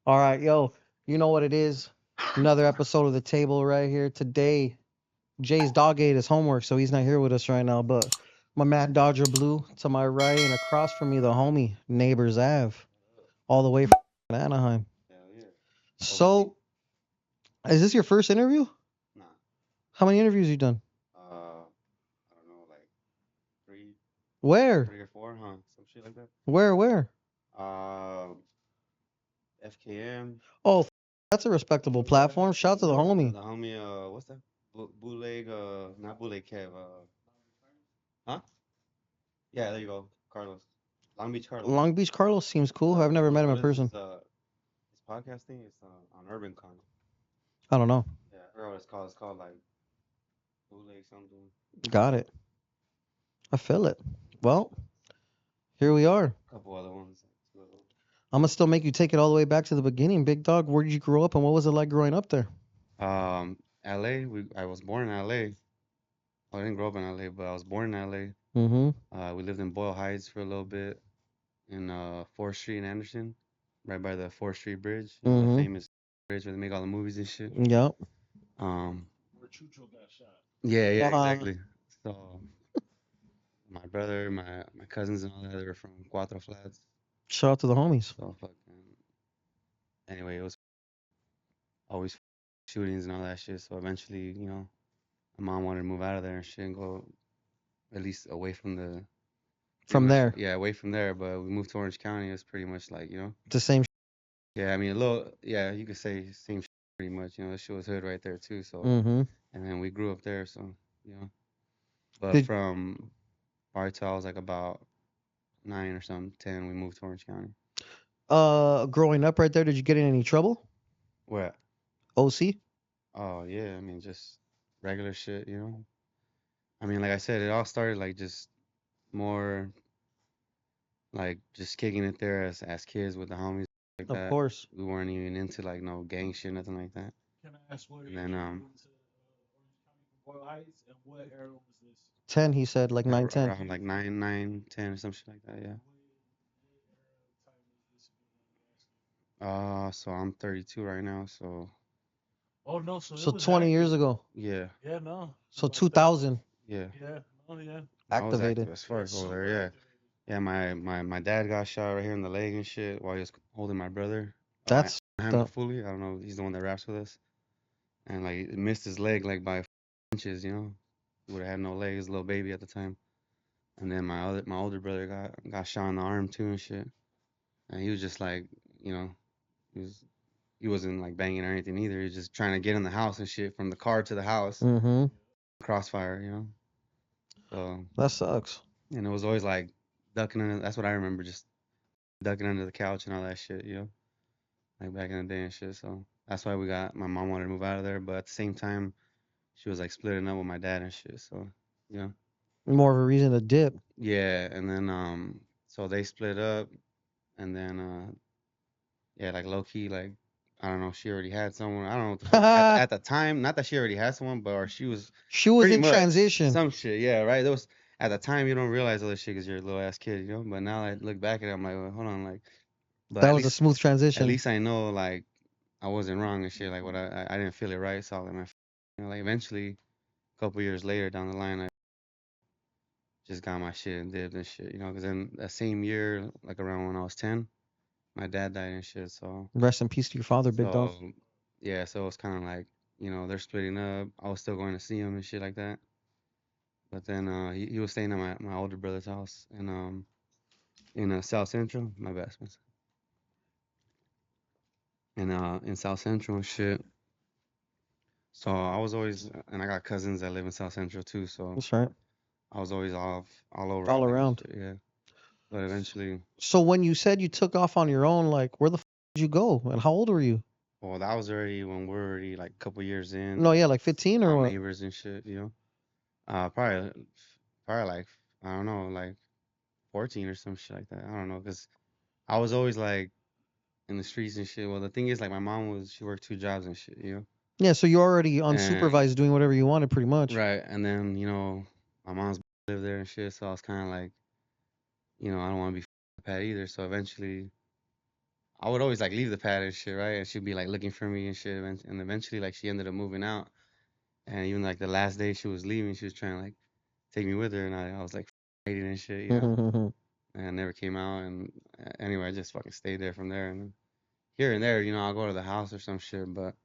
All right, yo, you know what it is? Another episode of the table right here. Today, Jay's dog ate his homework, so he's not here with us right now. But my Mad Dodger Blue to my right, and across from me, the homie, Neighbors Ave, all the way from Anaheim. Hell yeah. OG? So, is this your first interview? Nah. How many interviews you done? I don't know, like three, Where? three or four, huh? Some shit like that. Where? Uh, FKM. Oh, that's a respectable platform. Shout to the homie. The homie. What's that? Bootleg. Not bootleg Kev. Huh? Yeah, there you go. Carlos. Long Beach Carlos. Long Beach Carlos seems cool. I've never met him in What is person. this podcast thing? It's on Urban Con. I don't know. Yeah, I forgot what it's called. It's called like bootleg something. Got it. I feel it. Well, here we are. A couple other ones. Two other ones. I'm gonna still make you take it all the way back to the beginning, big dog. Where did you grow up, and what was it like growing up there? LA. I was born in LA. I didn't grow up in LA, but I was born in LA. Mm-hmm. We lived in Boyle Heights for a little bit in 4th Street in Anderson, right by the 4th Street Bridge, you know, the Mm-hmm. famous bridge where they make all the movies and shit. Yep. Um, Where Chucho got shot. yeah, Uh, exactly. So my brother, my cousins and all that, they were from Cuatro Flats. Shout out to the homies. So fucking anyway, it was always shootings and all that shit. So eventually, you know, my mom wanted to move out of there and shit and go at least away from the pretty From much, there, yeah, away from there. But we moved to Orange County. It's pretty much like, you know, it's the same. yeah, I mean, a little, yeah, you could say same shit pretty much. You know, that shit was hood right there too. So, Mm-hmm. and then we grew up there. So, you know, but Did from till I was like about 9 or something, 10, we moved to Orange County. growing up right there, did you get in any trouble? Where at? OC? Oh, yeah, I mean, just regular shit, you know. I mean, like I said, it all started like just more like just kicking it there as kids with the homies like Of that. course. We weren't even into like no gang shit, nothing like that. Can I ask where And you then came into Orange County from Boyle Heights and what era was this? 10, he said, like 9, 10. around like 9, 10 or some shit like that, yeah. What era time was this? If you don't mind me asking? So I'm 32 right now, so Oh no, so So it was 20 years active. ago. yeah, Yeah, no. So Respect. 2000 yeah. Yeah, no, yeah. I was activated. active as Yeah, fuck over there, super yeah. activated. Yeah, my dad got shot right here in the leg and shit while he was holding my brother. That's Handle the fully. I don't know. He's the one that raps with us, and like it missed his leg like by inches. You know, he would have had no leg. He was a little baby at the time. And then my older brother got shot in the arm too and shit. And he was just like, you know, he was he wasn't like banging or anything either. He was just trying to get in the house and shit from the car to the house. mm-hmm. Crossfire, you know. So That sucks. and it was always like ducking under. That's what I remember, just ducking under the couch and all that shit, you know, like back in the day and shit. So that's why my mom wanted to move out of there, but at the same time, she was like splitting up with my dad and shit. So, you know, More of a reason to dip. yeah. And then, so they split up, and then, yeah, like low key, like, I don't know, she already had someone. I don't know what the fuck. At the time, not that she already had someone, but or she was She was pretty in much transition. some shit. Yeah, right. There was at the time you don't realize all this shit because you're a little ass kid, you know. But now I look back at it, I'm like, well, hold on, like, but That was a smooth at transition. least I know like I wasn't wrong and shit. Like what I didn't feel it right. So like you know, like eventually, a couple years later down the line, I just got my shit and dipped and shit. You know, because in that same year, like around when I was 10, my dad died and shit. Rest in peace to your father, big dog. So yeah, so it was kind of like you know they're splitting up. I was still going to see him and shit like that. But then he was staying at my older brother's house in South Central. My bad, Spencer. In South Central and shit. So I was always, and I got cousins that live in South Central too. So That's right. I was always all over All LA and around. shit. Yeah. But eventually, So when you said you took off on your own, like where the did you go, and how old were you? well, that was already when we're already like a couple years in, No, yeah, like 15 or around what? neighbors and shit. You know, probably like I don't know, like 14 or some shit like that. I don't know, cause I was always like in the streets and shit. Well, the thing is, like my mom she worked two jobs and shit. You know, Yeah, so you're already and unsupervised doing whatever you wanted, pretty much. right, and then you know my mom's lived there and shit. So I was kind of like, you know, I don't want to be a pat either. So eventually I would always like leave the pad and shit, right? And she'd be like looking for me and shit. And eventually, like she ended up moving out. And even like the last day she was leaving, she was trying to like take me with her, and I was like hating and shit, you know. And I never came out. And anyway, I just fucking stayed there from there. And here and there, you know, I'll go to the house or some shit. But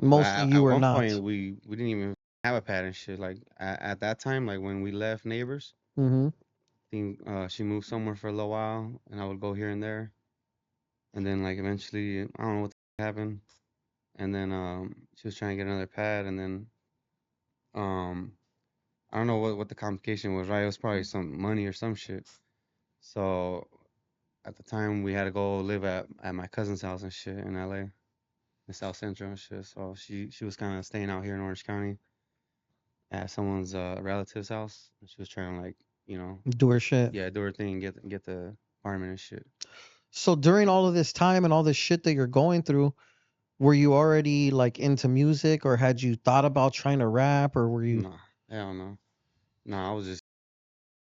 Mostly you at were one not. point we didn't even have a pad and shit. Like at that time, like when we left neighbors, Mm-hmm. I think she moved somewhere for a little while, and I would go here and there. And then like eventually, I don't know what happened. And then she was trying to get another pad, and then um I don't know what the complication was, right? It was probably some money or some shit. So at the time we had to go live at my cousin's house and shit in LA, in South Central and shit. So she was kind of staying out here in Orange County at someone's relative's house. And she was trying to like, you know, Do her shit. yeah, do her thing, get the apartment and shit. So during all of this time and all this shit that you're going through, were you already like into music, or had you thought about trying to rap, or were you? Nah, hell no. Nah, I was just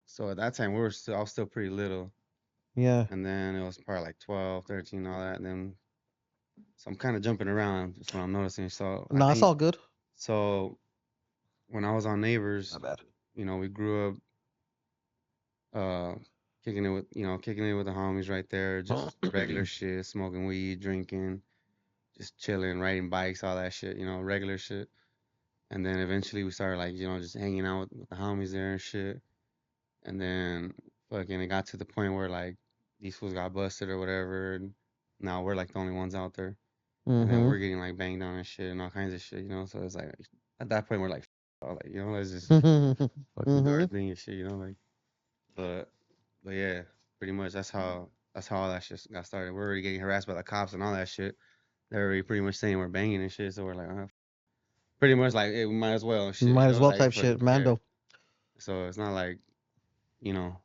so at that time I was still pretty little. Yeah. And then it was probably like 12, 13, all that. And then so I'm kind of jumping around. That's what I'm noticing. So I No, it's think all good. so when I was on Neighbors, Not bad. you know, we grew up kicking it with the homies right there, just regular shit, smoking weed, drinking, just chilling, riding bikes, all that shit, you know, regular shit. And then eventually we started like, you know, just hanging out with the homies there and shit. And then fucking it got to the point where like these fools got busted or whatever, and now we're like the only ones out there. And then Mm-hmm. we're getting like banged on and shit and all kinds of shit, you know. So it's like at that point we're like, like you know, let's just fucking do our Mm-hmm. thing and shit, you know, like. But but yeah, pretty much that's how all that shit got started. We're already getting harassed by the cops and all that shit. They're already pretty much saying we're banging and shit. So we're like, pretty much like, hey, we might as well and shit, you Might as know, well like type fuck it, shit, yeah. Mando. So it's not like you know,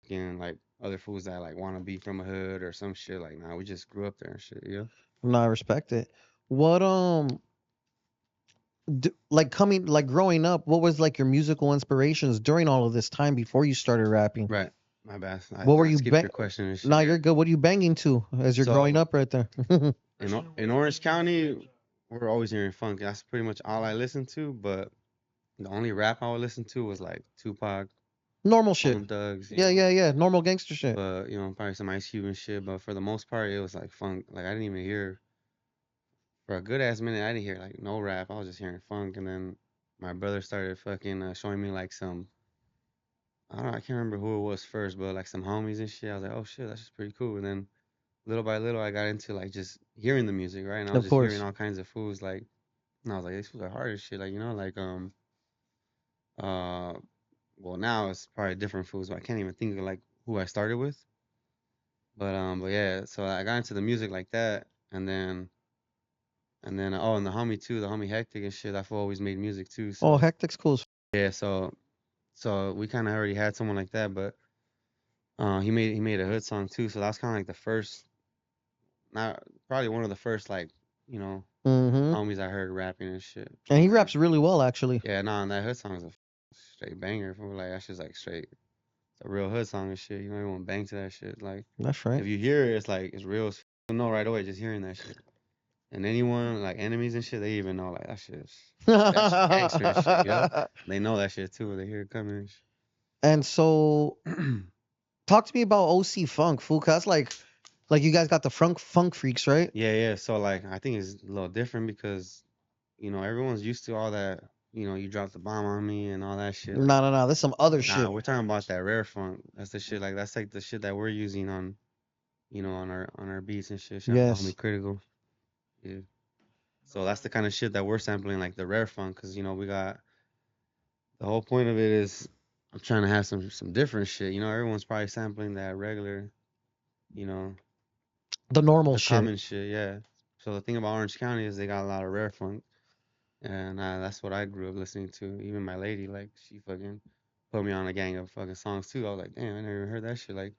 again like other fools that like want to be from a hood or some shit. Like, nah, we just grew up there and shit, you know. No, I respect it. What like coming like growing up, what was like your musical inspirations during all of this time before you started rapping? Right. My bad. What were I you skipped bang? your question and Nah, shit. you're good. What are you banging to as you're growing So up right there? in Orange County, we're always hearing funk. That's pretty much all I listen to. But the only rap I would listen to was like Tupac, Normal shit. Bone Thugs, you Yeah, know. yeah, yeah. Normal gangster shit. But you know, probably some Ice Cube and shit. But for the most part, it was like funk. Like I didn't even hear for a good ass minute. I didn't hear like no rap. I was just hearing funk. And then my brother started fucking showing me like some. I don't know. I can't remember who it was first, but like some homies and shit. I was like, oh shit, that's just pretty cool. And then little by little, I got into like just hearing the music, right? And I was Of just hearing course. all kinds of fools like, and I was like, these fools are hard as shit. Like you know, like uh, well now it's probably different fools, but I can't even think of like who I started with. But yeah, so I got into the music like that, and then oh, and the homie too, the homie Hectic and shit. I've always made music too, Oh, so Hectic's cool. yeah, so we kind of already had someone like that, but he made a hood song too, so that's kind of like the first, not probably one of the first like you know Mm-hmm. homies I heard rapping and shit. And he And then raps really well, actually. yeah, nah, and that hood song is a straight banger. For like that shit's like straight, it's a real hood song and shit. You know, you want to bang to that shit. Like That's right. if you hear it, it's like it's real. You know right away just hearing that shit. And anyone like enemies and shit, they even know like that shit gangster and shit. You know, they know that shit too when they hear it coming. And And so, shit. talk to me about OC Funk, fool. 'Cause that's like you guys got the funk freaks, right? Yeah, yeah. So like I think it's a little different because you know everyone's used to all that. You know, you dropped the bomb on me and all that shit. Like, No, no, no. There's some other nah, shit. we're talking about that rare funk. That's the shit. Like that's like the shit that we're using on, you know, on our beats and shit. Shout out to the homie Yes. Critical. Yeah. No, So that's the kind of shit that we're sampling, like the rare funk, because you know we got the whole point of it is I'm trying to have some different shit. You know, everyone's probably sampling that regular, you know, The normal the shit. common shit. Yeah. So the thing about Orange County is they got a lot of rare funk, and that's what I grew up listening to. Even my lady, like, she fucking put me on a gang of fucking songs too. I was like, damn, I never even heard that shit like back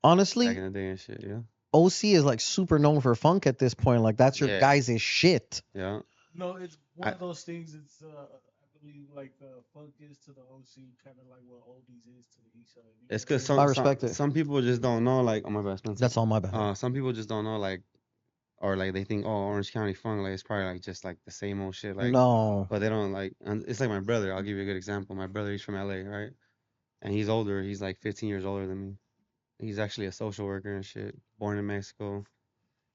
in Honestly, the day and shit. Yeah. OC is like super known for funk at this point. Like that's your Yeah. guys' shit. Yeah. no, it's one I of those things. It's I believe like funk is to the OC, kind of like what oldies is to the East Side. It's Because because I everybody, respect it. some people just don't know. Like, oh my bad, Spencer. That's all my bad. Some people just don't know, like, or like they think, oh, Orange County funk, like it's probably like just like the same old shit, like, No. but they don't like. And it's like my brother. I'll give you a good example. My brother, he's from LA, right? And he's older. He's like 15 years older than me. He's actually a social worker and shit. Born in Mexico,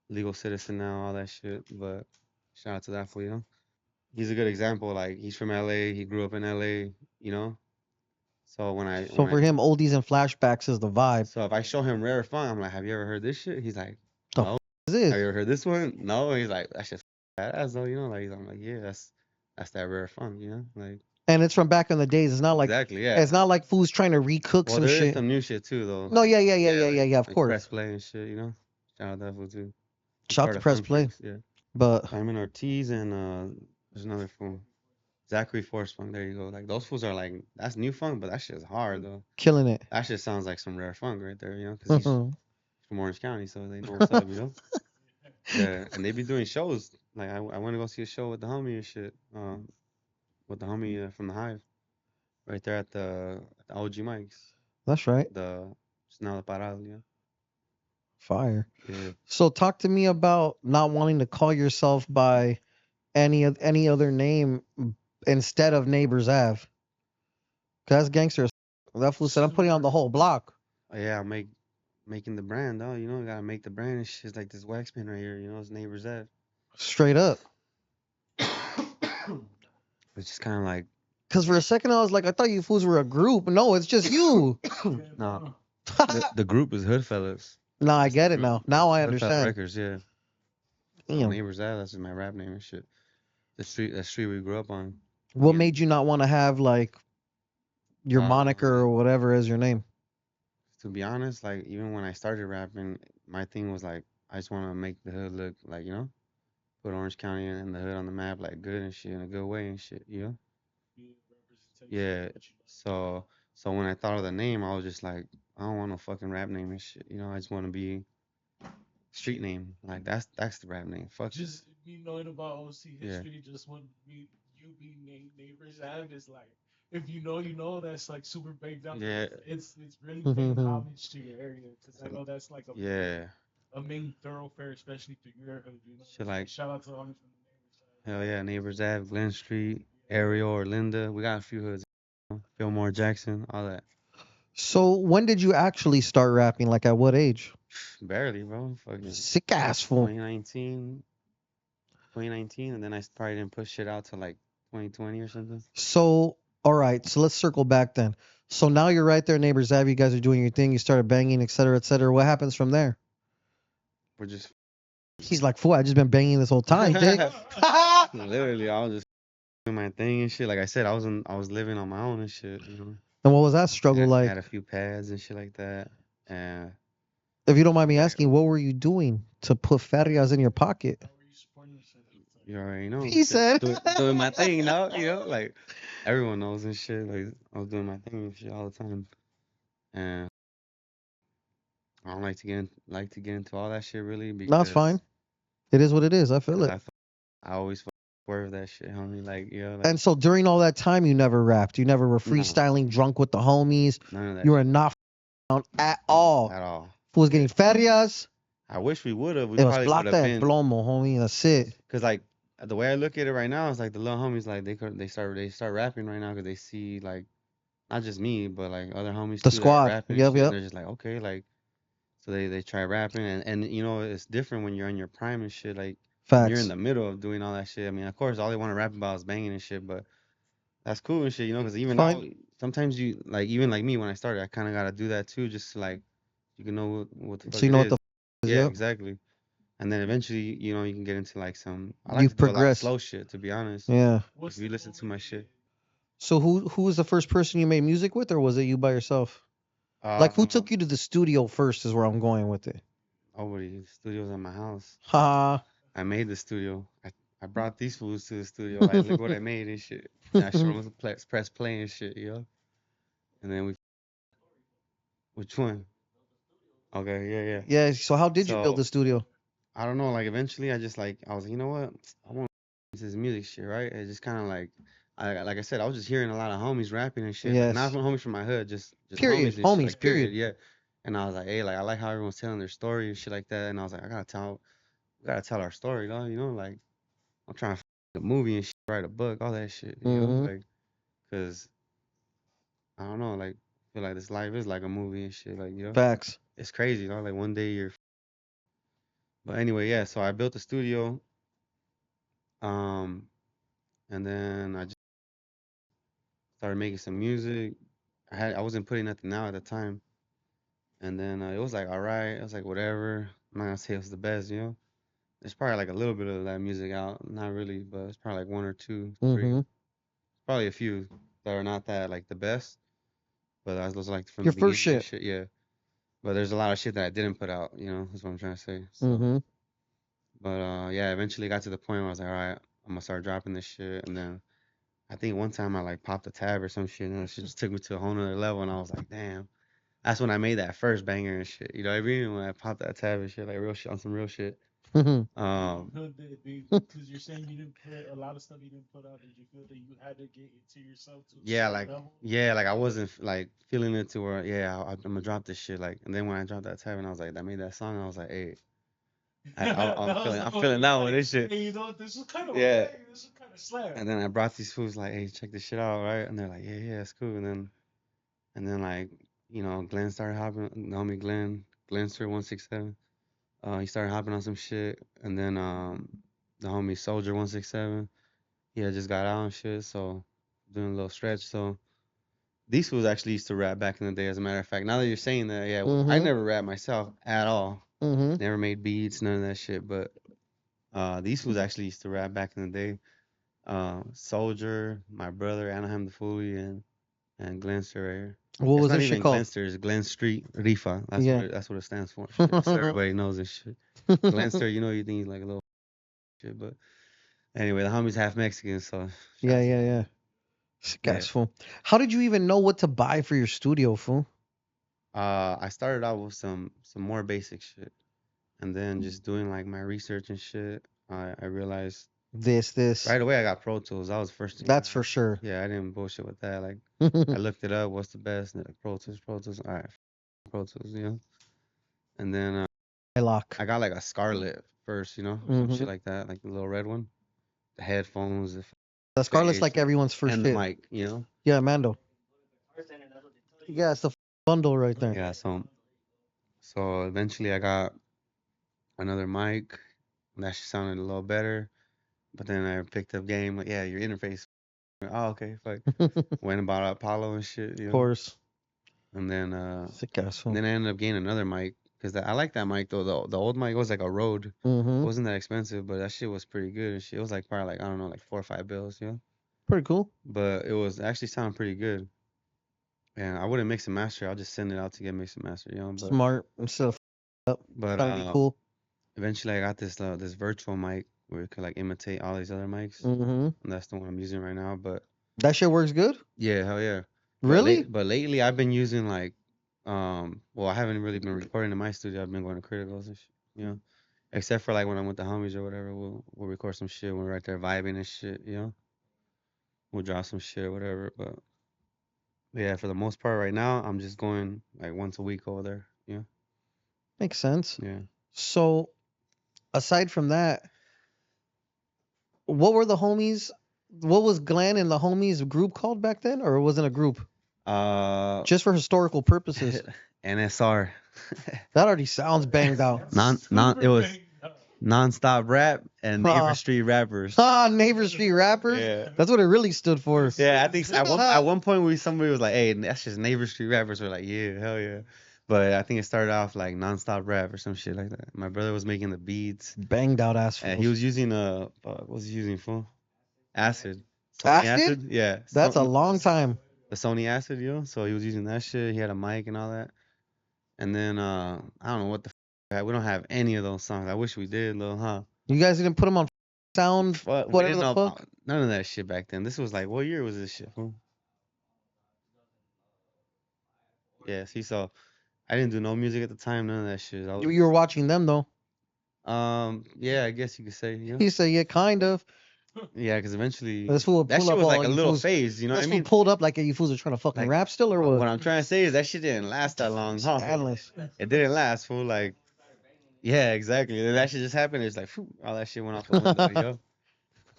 legal citizen now, all that shit. But shout out to that fool, you know. He's a good example. Like he's from LA. He grew up in LA, you know. So So for him, oldies and flashbacks is the vibe. so if I show him rare funk, I'm like, have you ever heard this shit? He's like, The no. is this? Have you ever heard this one? No. He's like, that's just badass though, you know. Like I'm like, yeah, that's that rare funk, you know. Like And it's from back in the days. It's not like exactly, yeah. it's not like fools trying to recook Well, some there is shit. some new shit too, though. No, yeah. Of Like course. press play and shit, you know. Shout out that fool too. He's Shout part to of press Funk play. Freaks, yeah. But Simon Ortiz and there's another fool. Zachary Force Funk. There you go. Like those fools are like that's new funk, but that shit's hard though. killing it. That shit sounds like some rare funk right there, you know, because he's from Orange County, so they know what's up, you know. Yeah, and they be doing shows. Like I went to go see a show with the homie and shit. With the homie from the Hive, right there at the OG Mics. That's right. The it's now the Parado, yeah. Fire. Yeah. So talk to me about not wanting to call yourself by any other name instead of Neighbors Ave. 'Cause that's gangster. That fool said I'm putting on the whole block. Yeah, making the brand, though. You know, you gotta make the brand and shit. It's like this wax pen right here. You know, it's Neighbors Ave. Straight up. It's just kind of like Cause for a second I was like, I thought you fools were a group. No, it's just you. no. The group is Hoodfellas. No, I get it now. Now I Hoodfella understand. Records, yeah. Damn. Neighbors Ave. That's my rap name and shit. The street we grew up on. What Yeah. made you not want to have like your moniker or whatever as your name? To be honest, like even when I started rapping, my thing was like I just want to make the hood look like, you know, put Orange County and the hood on the map like good and shit in a good way and shit, you know. Yeah. So when I thought of the name, I was just like, I don't want no fucking rap name and shit. You know, I just want to be street name. Like that's the rap name. Fuck. Just me knowing about OC Yeah. history, just when you being Neighbors Ave is like, if you know, that's like super baked down. Yeah. It's really paying homage to your area because I know that's like Yeah. a main thoroughfare, especially through your hood. You know, Shit like shout out to all from the Neighbors Ave. hell yeah, Neighbors Ave, Glen Street, Ariel or Linda. We got a few hoods. You know, Fillmore Jackson, all that. So when did you actually start rapping? Like at what age? Barely, bro. Fucking Sick ass fool. 2019, and then I probably didn't push shit out till like 2020 or something. So all right, so let's circle back then. So now you're right there, Neighbors Ave. You guys are doing your thing. You started banging, et cetera, et cetera. What happens from there? We're just He's like, fool, I just been banging this whole time, Jake. literally, I was just doing my thing and shit. Like I said, I was living on my own and shit. You know, And what was that struggle I like? had a few pads and shit like that. And If you don't mind me asking, what were you doing to put ferias in your pocket? How were you supporting yourself? you already know. He said, doing my thing now. You know, like everyone knows and shit. Like I was doing my thing and shit all the time. And I don't like to get into all that shit really because no, it's fine. It is what it is. I feel it. I always swerve that shit, homie. Like, you know, like, And so during all that time, you never rapped. You never were freestyling drunk with the homies. none of that You were not down at all. at all. Who was getting ferias? I wish we would have. We It was probably would plata have and been. plomo, homie. That's it. Cause like the way I look at it right now, it's like the little homies like they start rapping right now because they see like not just me but like other homies The too that are squad. rapping. Yep, and shit, yep. and they're just like okay like so they try rapping and you know it's different when you're in your prime and shit like when you're in Facts. the middle of doing all that shit. I mean of course all they want to rap about is banging and shit, but that's cool and shit, you know, because even now sometimes you like even like me when I started I kind of gotta do that too just to like you can know what the fuck So you know it what the is. is, Yeah, yep. exactly. And then eventually, you know, you can get into like some. I like You've to do a lot of progressed. slow shit, to be honest. Yeah. If you listen to my shit. So who was the first person you made music with, or was it you by yourself? Like who took you to the studio first is where I'm going with it. Nobody. The studio's at my house. Ha. I made the studio. I brought these fools to the studio. Like, look what I made and shit. And I showed them press play and shit, you know. And then we. Which one? Okay, yeah. Yeah. So how did you build the studio? I don't know. Like eventually, I just like I was like, you know what? I want this music shit, right? It just kind of like like I said, I was just hearing a lot of homies rapping and shit. Like, not Yes. from homies from my hood, just Period. homies and shit. Homies. Like Period. period, yeah. And I was like, hey, like I like how everyone's telling their story and shit like that. And I was like, we gotta tell our story, dog. You know, like I'm trying to a movie and shit, write a book, all that shit. You know, Mm-hmm. like, cause I don't know, like I feel like this life is like a movie and shit. Like, you know, Facts. it's crazy, you know. Like one day you're. But anyway, yeah. So I built a studio, um, and then I just started making some music. I wasn't putting nothing out at the time. And then it was like, all right. I was like, whatever. I'm not gonna say it was the best, you know. There's probably like a little bit of that music out, not really, but it's probably like one or two, three, Mm-hmm. probably a few that are not that like the best. But those are like from the Your first beginning and shit. shit, yeah. But there's a lot of shit that I didn't put out, you know. That's what I'm trying to say. So, Mm-hmm. but yeah, eventually got to the point where I was like, all right, I'm gonna start dropping this shit. And then I think one time I like popped a tab or some shit, and it just took me to a whole nother level. And I was like, damn. That's when I made that first banger and shit. You know what I mean? When I popped that tab and shit, like real shit on some real shit. Mm-hmm. Um, Because you're saying you didn't put a lot of stuff you didn't put out. Did you feel that you had to get into yourself to a yeah, certain like level? I wasn't like feeling it to where I'm gonna drop this shit. Like, and then when I dropped that tab and I was like, I made that song. I was like, hey, That was the I'm whole feeling thing. that one. Like, This shit. hey, you know, this was kind of a Yeah. bang. This was kind of slap. And then I brought these fools like, hey, check this shit out, right? And they're like, yeah, it's cool. And then like, you know, Glenn started hopping. The homie Glenster 167. He started hopping on some shit, and then the homie Soldier 167. He had just got out and shit, so doing a little stretch. So these fools actually used to rap back in the day. As a matter of fact, now that you're saying that, yeah, I Mm-hmm. never rapped myself at all. Mm-hmm. Never made beats, none of that shit. But these fools actually used to rap back in the day. Soldier, my brother Anaheim the Foolie, and Glenster right here. What It's was not this shit even called? Glenster, it's Glen Street Rifa. Yeah. That's what it stands for. Shit. So everybody knows this shit. Glenster, you know, you think he's like a little shit, but anyway, the homie's half Mexican, so Yeah, shouts to yeah, him. yeah. Sick Yeah. ass fool. How did you even know what to buy for your studio, fool? I started out with some more basic shit, and then just doing like my research and shit. I realized This. right away I got Pro Tools. That was the first thing I That's got. for sure. Yeah, I didn't bullshit with that. Like I looked it up. What's the best? And they're like Pro Tools, Pro Tools. All right, Pro Tools, you know. And then I lock. I got like a Scarlet first, you know, or some Mm-hmm. shit like that, like the little red one. The headphones, the The Scarlet's bass, like everyone's first and the shit. mic, you know. Yeah, Mando. Yeah, it's the bundle right there. Yeah, so eventually I got another mic. And that shit sounded a little better. But then I picked up game, like, yeah, your interface. Oh, okay, fuck. Of Went and bought Apollo and shit, you know. course. And then Sick ass fool. I ended up getting another mic because I like that mic though. The old mic was like a Rode. It Mm-hmm. wasn't that expensive, but that shit was pretty good and shit. It was like probably like I don't know, like $4 or $5, you know. Pretty cool. But it was actually sounded pretty good. And I wouldn't mix and master. I'll just send it out to get mix and master, you know. Smart instead of up. But Trying to be cool. eventually I got this virtual mic where it could like imitate all these other mics. Mm-hmm. And that's the one I'm using right now. But That shit works good? yeah, hell yeah. Really? But lately I've been using like well I haven't really been recording in my studio. I've been going to criticals and shit, you know. Except for like when I'm with the homies or whatever, we'll record some shit when we're right there vibing and shit, you know. We'll drop some shit or whatever. But yeah, for the most part right now, I'm just going like once a week over there. Yeah. Makes sense. Yeah. So, aside from that, what were the homies? What was Glenn and the homies group called back then? Or it wasn't a group? Uh Just for historical purposes. NSR. That already sounds banged out. It was nonstop rap and Neighbor Street rappers. Ah, Neighbor Street Rappers? Yeah. That's what it really stood for. Yeah, I think at one point somebody was like, "Hey, that's just Neighbor Street rappers." We're like, "Yeah, hell yeah!" But I think it started off like nonstop rap or some shit like that. My brother was making the beats, Banged out ass and fools. he was using what was he using for? Acid. Sony Acid? Yeah. That's a long time. The Sony Acid, yo. So he was using that shit. He had a mic and all that. And then I don't know what the we don't have any of those songs. I wish we did, though, huh? You guys didn't put them on sound, We whatever didn't the know fuck? none of that shit back then. This was like, what year was this shit? Fool? Yeah, see, so I didn't do no music at the time, none of that shit. I was, You were watching them though. yeah, I guess you could say, you know. He said, yeah, kind of. Yeah, because eventually This fool would that pull shit up was all like a you little fools. phase. You know what This I fool mean? pulled up like you fools are trying to fucking Like rap still or what? what I'm trying to say is that shit didn't last that long, huh? Scandalous. It didn't last, fool. Like, yeah, exactly. And that shit just happened. It's like, phew, all that shit went out the window, yo.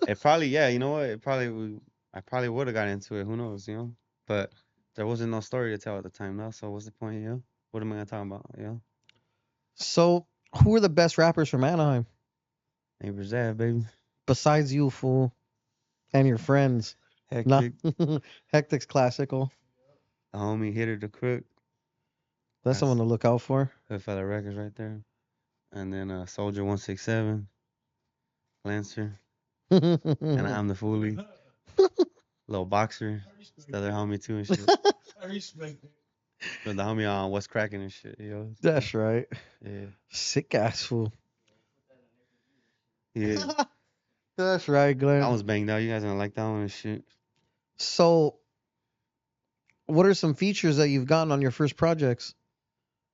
It probably, yeah, you know what? I probably would have got into it. Who knows, you know? But there wasn't no story to tell at the time, though. So what's the point, yo? What am I gonna talk about, yo? So, who are the best rappers from Anaheim Neighbors that, baby. besides you, fool, and your friends? Not Hectic, Hectic's classical. the homie Hitter the Crook. That's someone to look out for. Hoodfella Records right there. And then Soldier 167, Lancer, and I'm the Foolie. Little Boxer, the other homie too and shit. I respect it. But the homie on What's Cracking and shit, yo. That's right. Yeah. Sick ass fool. Yeah. That's right, Glenn. That one's banged out. You guys gonna like that one and shit. So, what are some features that you've gotten on your first projects?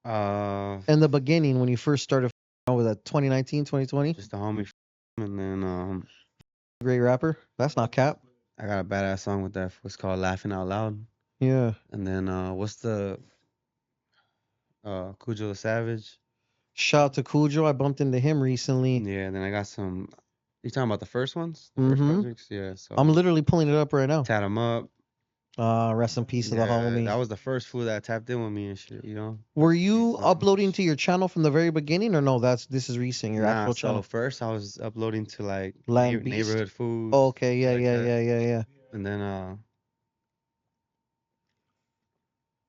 In the beginning, when you first started with that 2019, 2020? Just the homie and then Great rapper. That's not cap. I got a badass song with that. It's called Laughing Out Loud. Yeah. And then what's the Cujo the Savage? Shout out to Cujo. I bumped into him recently. Yeah, and then I got some. You talking about the first ones? The first projects? Yeah. So I'm literally pulling it up right now. Tat 'em up. Rest in peace to the homie. That was the first fool that tapped in with me and shit, you know? Were you uploading to your channel from the very beginning, or no? This is recent. Your actual channel. So first I was uploading to like Land Beast. neighborhood food. Oh, okay, yeah, like yeah, that. yeah. And then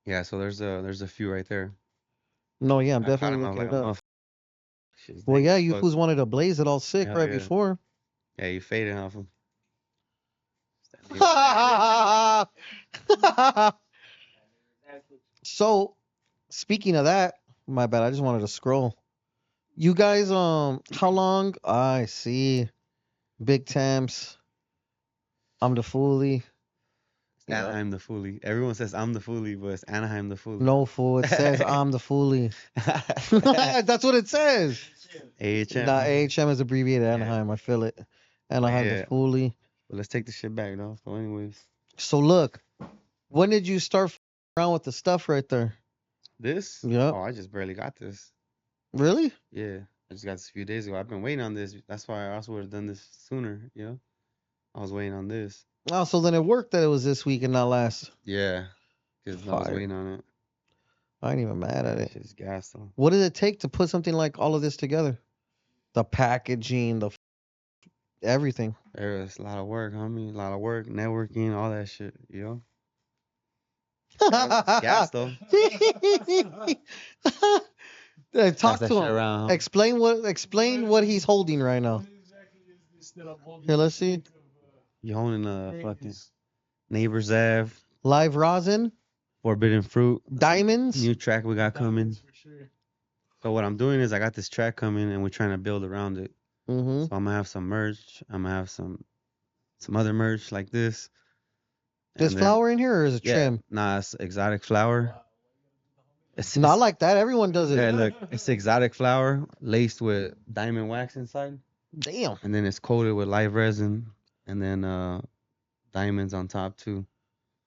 yeah, so there's a few right there. No, yeah, I'm I caught definitely 'em up looking like it a up. Shit's Well, dank yeah, as you fuck. fools wanted to blaze it all sick Hell right yeah. before. Yeah, you faded off him. So, speaking of that, my bad. I just wanted to scroll. You guys, how long? I see. Big Temps. I'm the Foolie. Yeah. Anaheim the Foolie. Everyone says I'm the Foolie, but it's Anaheim the Foolie. No, fool. It says I'm the Foolie. That's what it says. AHM. Nah, AHM is abbreviated Anaheim. I feel it. Anaheim the Foolie. But let's take the shit back, though. So, anyways. So, look. When did you start around with the stuff right there? This? Yeah. Oh, I just barely got this. Really? Yeah. I just got this a few days ago. I've been waiting on this. That's why I also would have done this sooner, you know? I was waiting on this. Oh, so then it worked that it was this week and not last. Yeah. Because I was waiting on it. I ain't even mad at it. It's gas, though. What did it take to put something like all of this together? The packaging, the everything. There's a lot of work, homie. A lot of work, networking, all that shit, you know? Gas, though. Talk to him. Around, huh? Explain what he's holding right now. Here, let's see. You holding a fucking Neighbors Ave, Live rosin, Forbidden Fruit, diamonds. new track we got coming. So what I'm doing is I got this track coming and we're trying to build around it. Mm-hmm. So I'm gonna have some merch. I'm gonna have some other merch like this. There's flour in here, or is it trim? Nah, it's exotic flour. It's not like that. Everyone does it. Yeah, look, it's exotic flour laced with diamond wax inside. Damn. And then it's coated with live resin, and then diamonds on top too.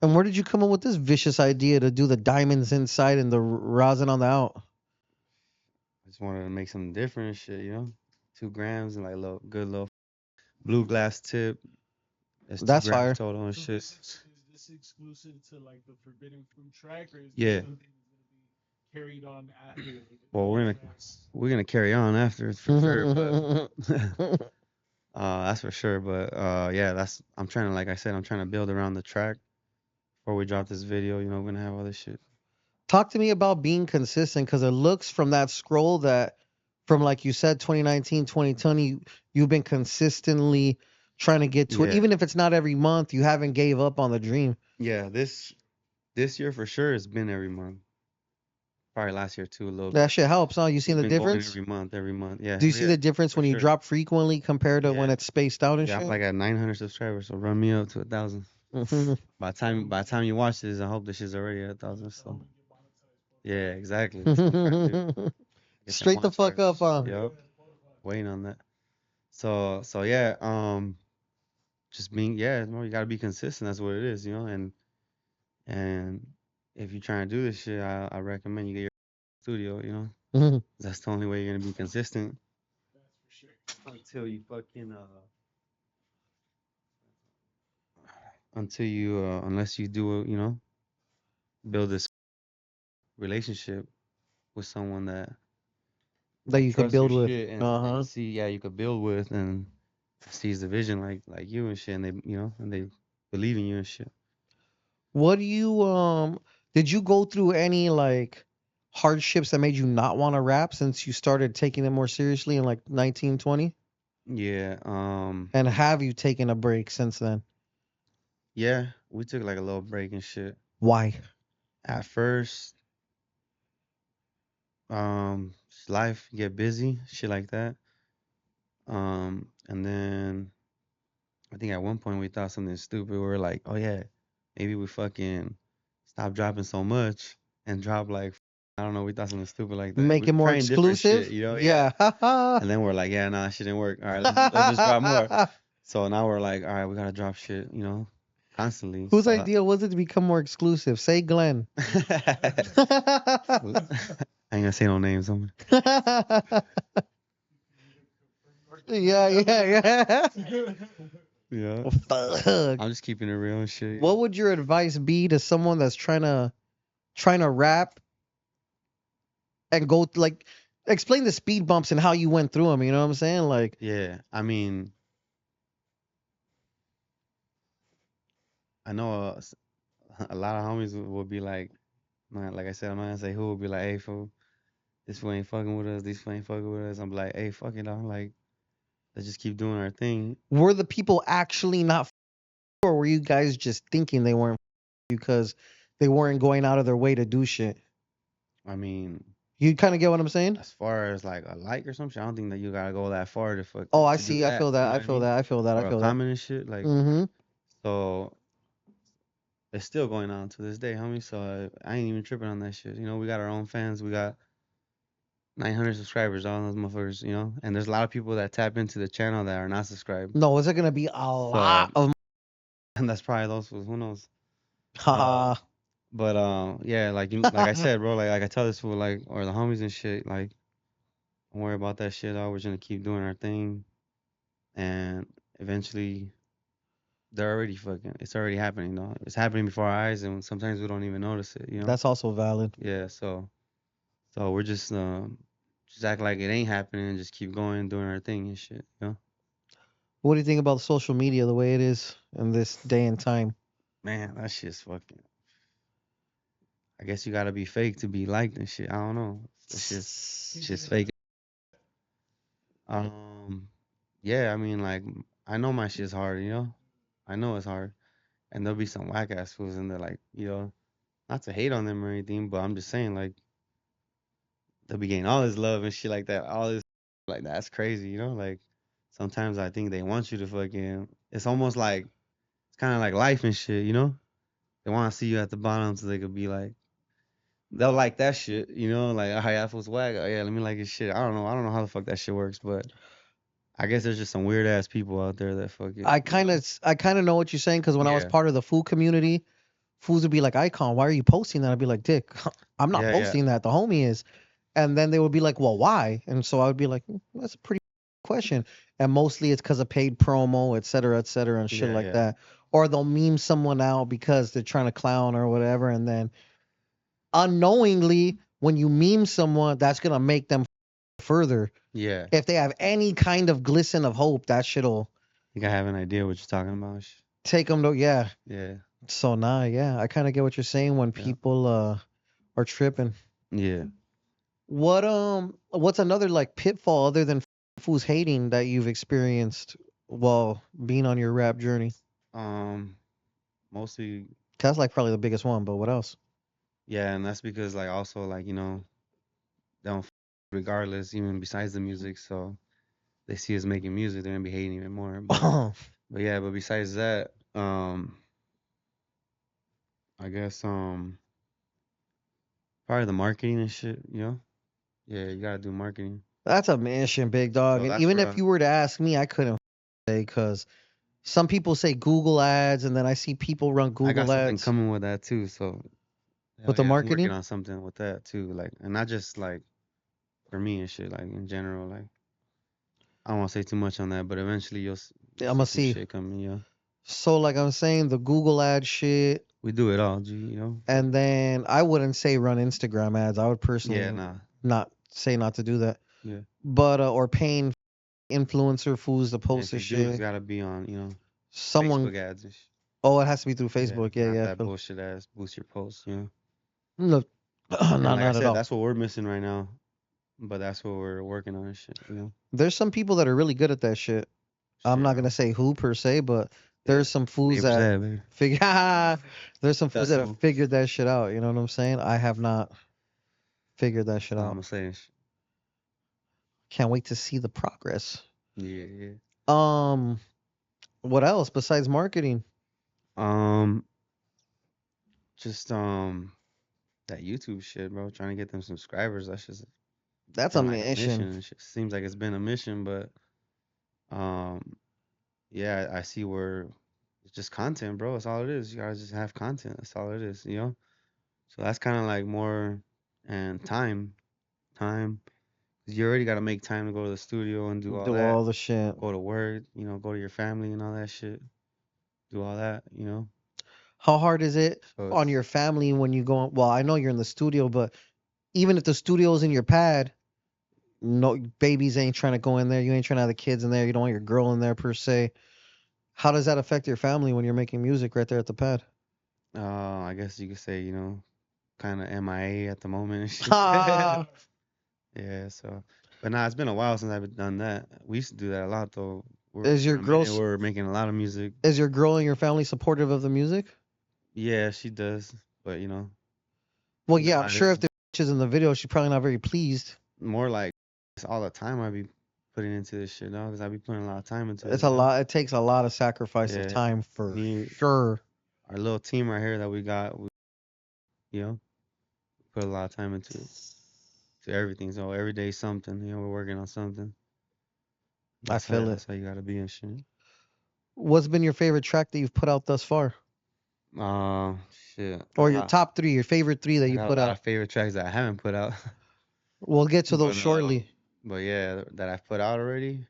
And where did you come up with this vicious idea to do the diamonds inside and the rosin on the out? I just wanted to make something different and shit, you know? 2 grams and like a good little blue glass tip. It's 2 That's grams fire. total and shit. Is this exclusive to like the Forbidden Fruit track, or is Yeah. this something that's gonna be carried on after? Well, we're gonna carry on after for sure, but that's for sure. But yeah, I'm trying to, like I said, I'm trying to build around the track before we drop this video. You know, we're gonna have all this shit. Talk to me about being consistent, because it looks from that scroll that, from like you said, 2019, 2020, you've been consistently trying to get to it. Even if it's not every month, you haven't gave up on the dream. Yeah, this year for sure has been every month. Probably last year too, a little bit. That shit helps, huh? You seen the difference? Every month. Yeah. Do you see the difference when you drop frequently compared to when it's spaced out and shit? I'm like at 900 subscribers, so run me up to 1,000. By the time you watch this, I hope this shit's already at 1,000. So. Yeah, exactly. Straight the fuck up, huh? Yep. Waiting on that. So yeah, just being, yeah, no, you gotta be consistent. That's what it is, you know. And if you're trying to do this shit, I recommend you get your studio, you know. Mhm. That's the only way you're gonna be consistent That's for sure. until you fucking until you unless you do you know, build this relationship with someone that That you could trusts your build with. shit and Uh-huh. see, yeah, you could build with and sees the vision like you and shit, and they, you know, and they believe in you and shit. What do you did you go through any like hardships that made you not want to rap since you started taking it more seriously in like 1920? Yeah, And have you taken a break since then? yeah, we took like a little break and shit. Why? At first, just life get busy, shit like that. And then I think at one point we thought something stupid. We were like, oh yeah, maybe we fucking stop dropping so much and drop like, I don't know, we thought something stupid like that. Make We it were more trying different shit, exclusive? you know? Yeah. Yeah. Haha. And then we're like, yeah, nah, shit didn't work. All right, let's just drop more. So now we're like, all right, we gotta drop shit, you know, constantly. Whose So idea was it to become more exclusive? Say Glenn. I ain't gonna say no names. Yeah, yeah, yeah. Yeah. Well, fuck. I'm just keeping it real and shit. What would your advice be to someone that's trying to rap and go like explain the speed bumps and how you went through them, you know what I'm saying? Like Yeah, I mean, I know a lot of homies will be like, man, like I said, I'm not gonna say who will be like, hey, fool, this fool ain't fucking with us, this fool ain't fucking with us. I'm like, hey, fuck it, I'm like, let's just keep doing our thing. were the people actually not or were you guys just thinking they weren't because they weren't going out of their way to do shit? I mean, You kind of get what I'm saying? as far as like a like or something, I don't think that you gotta go that far to Oh, I to do see. I that. feel You that. know I what I feel mean? that. I feel that. I Or a feel that. comment and shit. Like, Mm-hmm. so it's still going on to this day, homie. So I ain't even tripping on that shit. You know, we got our own fans. We got 900 subscribers, all those motherfuckers. You know, and there's a lot of people that tap into the channel that are not subscribed. No, is it gonna be a So lot of and that's probably those fools. Who knows? haha. But yeah, like like I said, bro, like I tell this fool, like, or the homies and shit, like, don't worry about that shit. We're just gonna keep doing our thing, and eventually, they're already fucking. It's already happening, though. It's happening before our eyes, and sometimes we don't even notice it. You know? That's also valid. Yeah. So we're just act like it ain't happening, and just keep going, doing our thing and shit. You know? What do you think about social media the way it is in this day and time? Man, that shit's fucking. I guess you gotta be fake to be liked and shit. I don't know. It's just fake. Um, yeah, I mean, like, I know my shit's hard, you know? I know it's hard. And there'll be some whack ass fools in there, like, you know, not to hate on them or anything, but I'm just saying, like, they'll be getting all this love and shit like that, all this, like, that's crazy, you know? Like, sometimes I think they want you to fucking, it's almost like, it's kind of like life and shit, you know? They want to see you at the bottom so they could be like, they'll like that shit, you know? Like, oh, yeah, that fool's whack. Oh, yeah, let me like his shit. I don't know. I don't know how the fuck that shit works, but I guess there's just some weird ass people out there that fucking, I kind of know what you're saying because when I was yeah, part of the food community, fools would be like, Icon, why are you posting that? I'd be like, Dick, I'm not yeah, yeah, posting that. The homie is. And then they would be like, well, why? And so I would be like, that's a pretty question. And mostly it's because of paid promo, et cetera, and shit yeah, like yeah, that. Or they'll meme someone out because they're trying to clown or whatever. And then unknowingly, when you meme someone, that's going to make them further. yeah. If they have any kind of glisten of hope, that shit'll I think I have an idea what you're talking about. take them to, yeah. Yeah, So, nah, yeah. I kind of get what you're saying when yeah, people are tripping. yeah. What's another like pitfall other than fools hating that you've experienced while being on your rap journey? Um, Mostly, That's like probably the biggest one, but what else? yeah, and that's because like also like, you know, they don't regardless, even besides the music. So they see us making music, they're gonna be hating even more. But yeah, but besides that, I guess probably the marketing and shit. You know, yeah, you gotta do marketing. That's a mission, big dog. So And that's even where if you were to ask me, I couldn't say because Some people say Google ads, and then I see people run I got Google something ads coming with that too. So with hell the yeah, I'm working marketing. on something with that too. Like, and not just like for me and shit. Like in general, like I don't want to say too much on that, but eventually you'll I'm see gonna some see. shit coming. Yeah, So like I'm saying, the Google ad shit, we do it all, G. You know. and then I wouldn't say run Instagram ads. I would Yeah, personally nah. not say not to do that. Yeah. But or paying influencer fools to And post if this you do, it's shit. gotta be on, Someone. Facebook ads and shit. Oh, it has to be through Yeah, Facebook. Yeah, not yeah. that bullshit ass boost your posts. No, And like I not at said, all. that's what we're missing right now. But that's what we're working on and shit. There's some people that are really good at that shit. I'm Shit, not gonna say who per se, but yeah. there's some fools Neighbors that have, baby. figure. There's some fools That's that have all. figured that shit out. You know what I'm saying? I have not figured that That's shit all I'm out. gonna say. Can't wait to see the progress. Yeah, yeah. Um, what else besides marketing? Um, just that YouTube shit, bro. Trying to get them subscribers. That's just That's a been like a mission. mission. And shit. Seems like it's been a mission, but um, yeah, I see where it's just content, bro. That's all it is. You gotta just have content. That's all it is. So that's kind of like more and time. 'Cause you already gotta make time to go to the studio and do all Do that. all the shit. Go to work, go to your family and all that shit. Do all that. How hard is it So on it's your family when you go? Well, I know you're in the studio, but even if the studio's in your pad, no babies ain't trying to go in there. You ain't trying to have the kids in there. You don't want your girl in there per se. How does that affect your family when you're making music right there at the pad? I guess you could say, kind of MIA at the moment and shit. Ha! Yeah, so but nah, it's been a while since I've done that. We used to do that a lot though. We're Is for your a girl minute s- we were making a lot of music. is your girl and your family supportive of the music? Yeah, she does, but Well, you know yeah, I'm how it sure is. if the bitch is in the video, she's probably not very pleased. More like it's all the time I be putting into this shit, because I be putting a lot of time into It's it. a lot. It takes a lot of sacrifice of Yeah, time for me, sure. our little team right here that we got, you know, put a lot of time to everything. So every day something, we're working on something. I That's how feel it. that's how you gotta be and shit. What's been your favorite track that you've put out thus far? Uh, shit. Or your top three, your favorite three that I you got a put lot out? of favorite tracks that I haven't put out, We'll get to those but shortly. yeah, that I've put out already.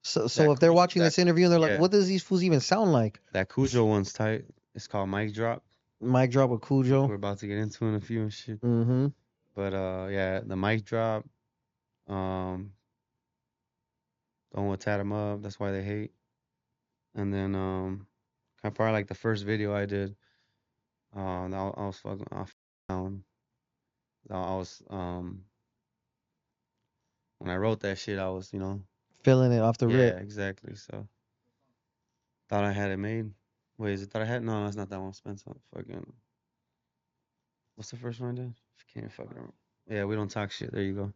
So That if they're Cujo, watching this interview and they're like, yeah, "What does these fools even sound like?" that Cujo one's tight. It's called Mic Drop, Mic drop with which Cujo. we're about to get into in a few and shit. Mm-hmm. But yeah, the Mic Drop, don't want to tat 'em up. That's why they hate. And then kind of probably like the first video I did. I was fucking off down. I was when I wrote that shit, I was. Feeling it off the Yeah, rip. exactly. So thought I had it made. Wait, is it thought I had? No, that's not that one. Spencer. Fucking. What's the first one I did? Can't fucking remember. Yeah, we don't talk shit. There you go.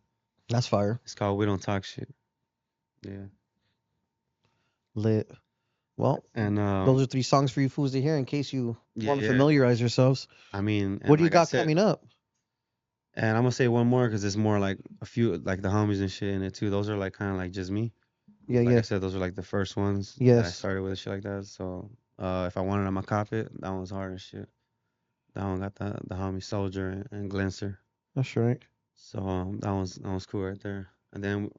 That's fire. It's called We Don't Talk Shit. Yeah. Lit. Well, And those are three songs for you fools to hear in case you yeah, want to yeah. familiarize yourselves. I mean, What and do you like I got said, coming up? and I'm gonna say one more because it's more like a few like the homies and shit in it too. Those are like kind of like just me. Yeah, Like I yeah. said, those are like the first ones that I Yes. started with and shit like that. So if I wanted, I'ma cop it. That one's hard as shit. That one got the homie Soldier and Glancer. That's right. So that one's cool right there. And then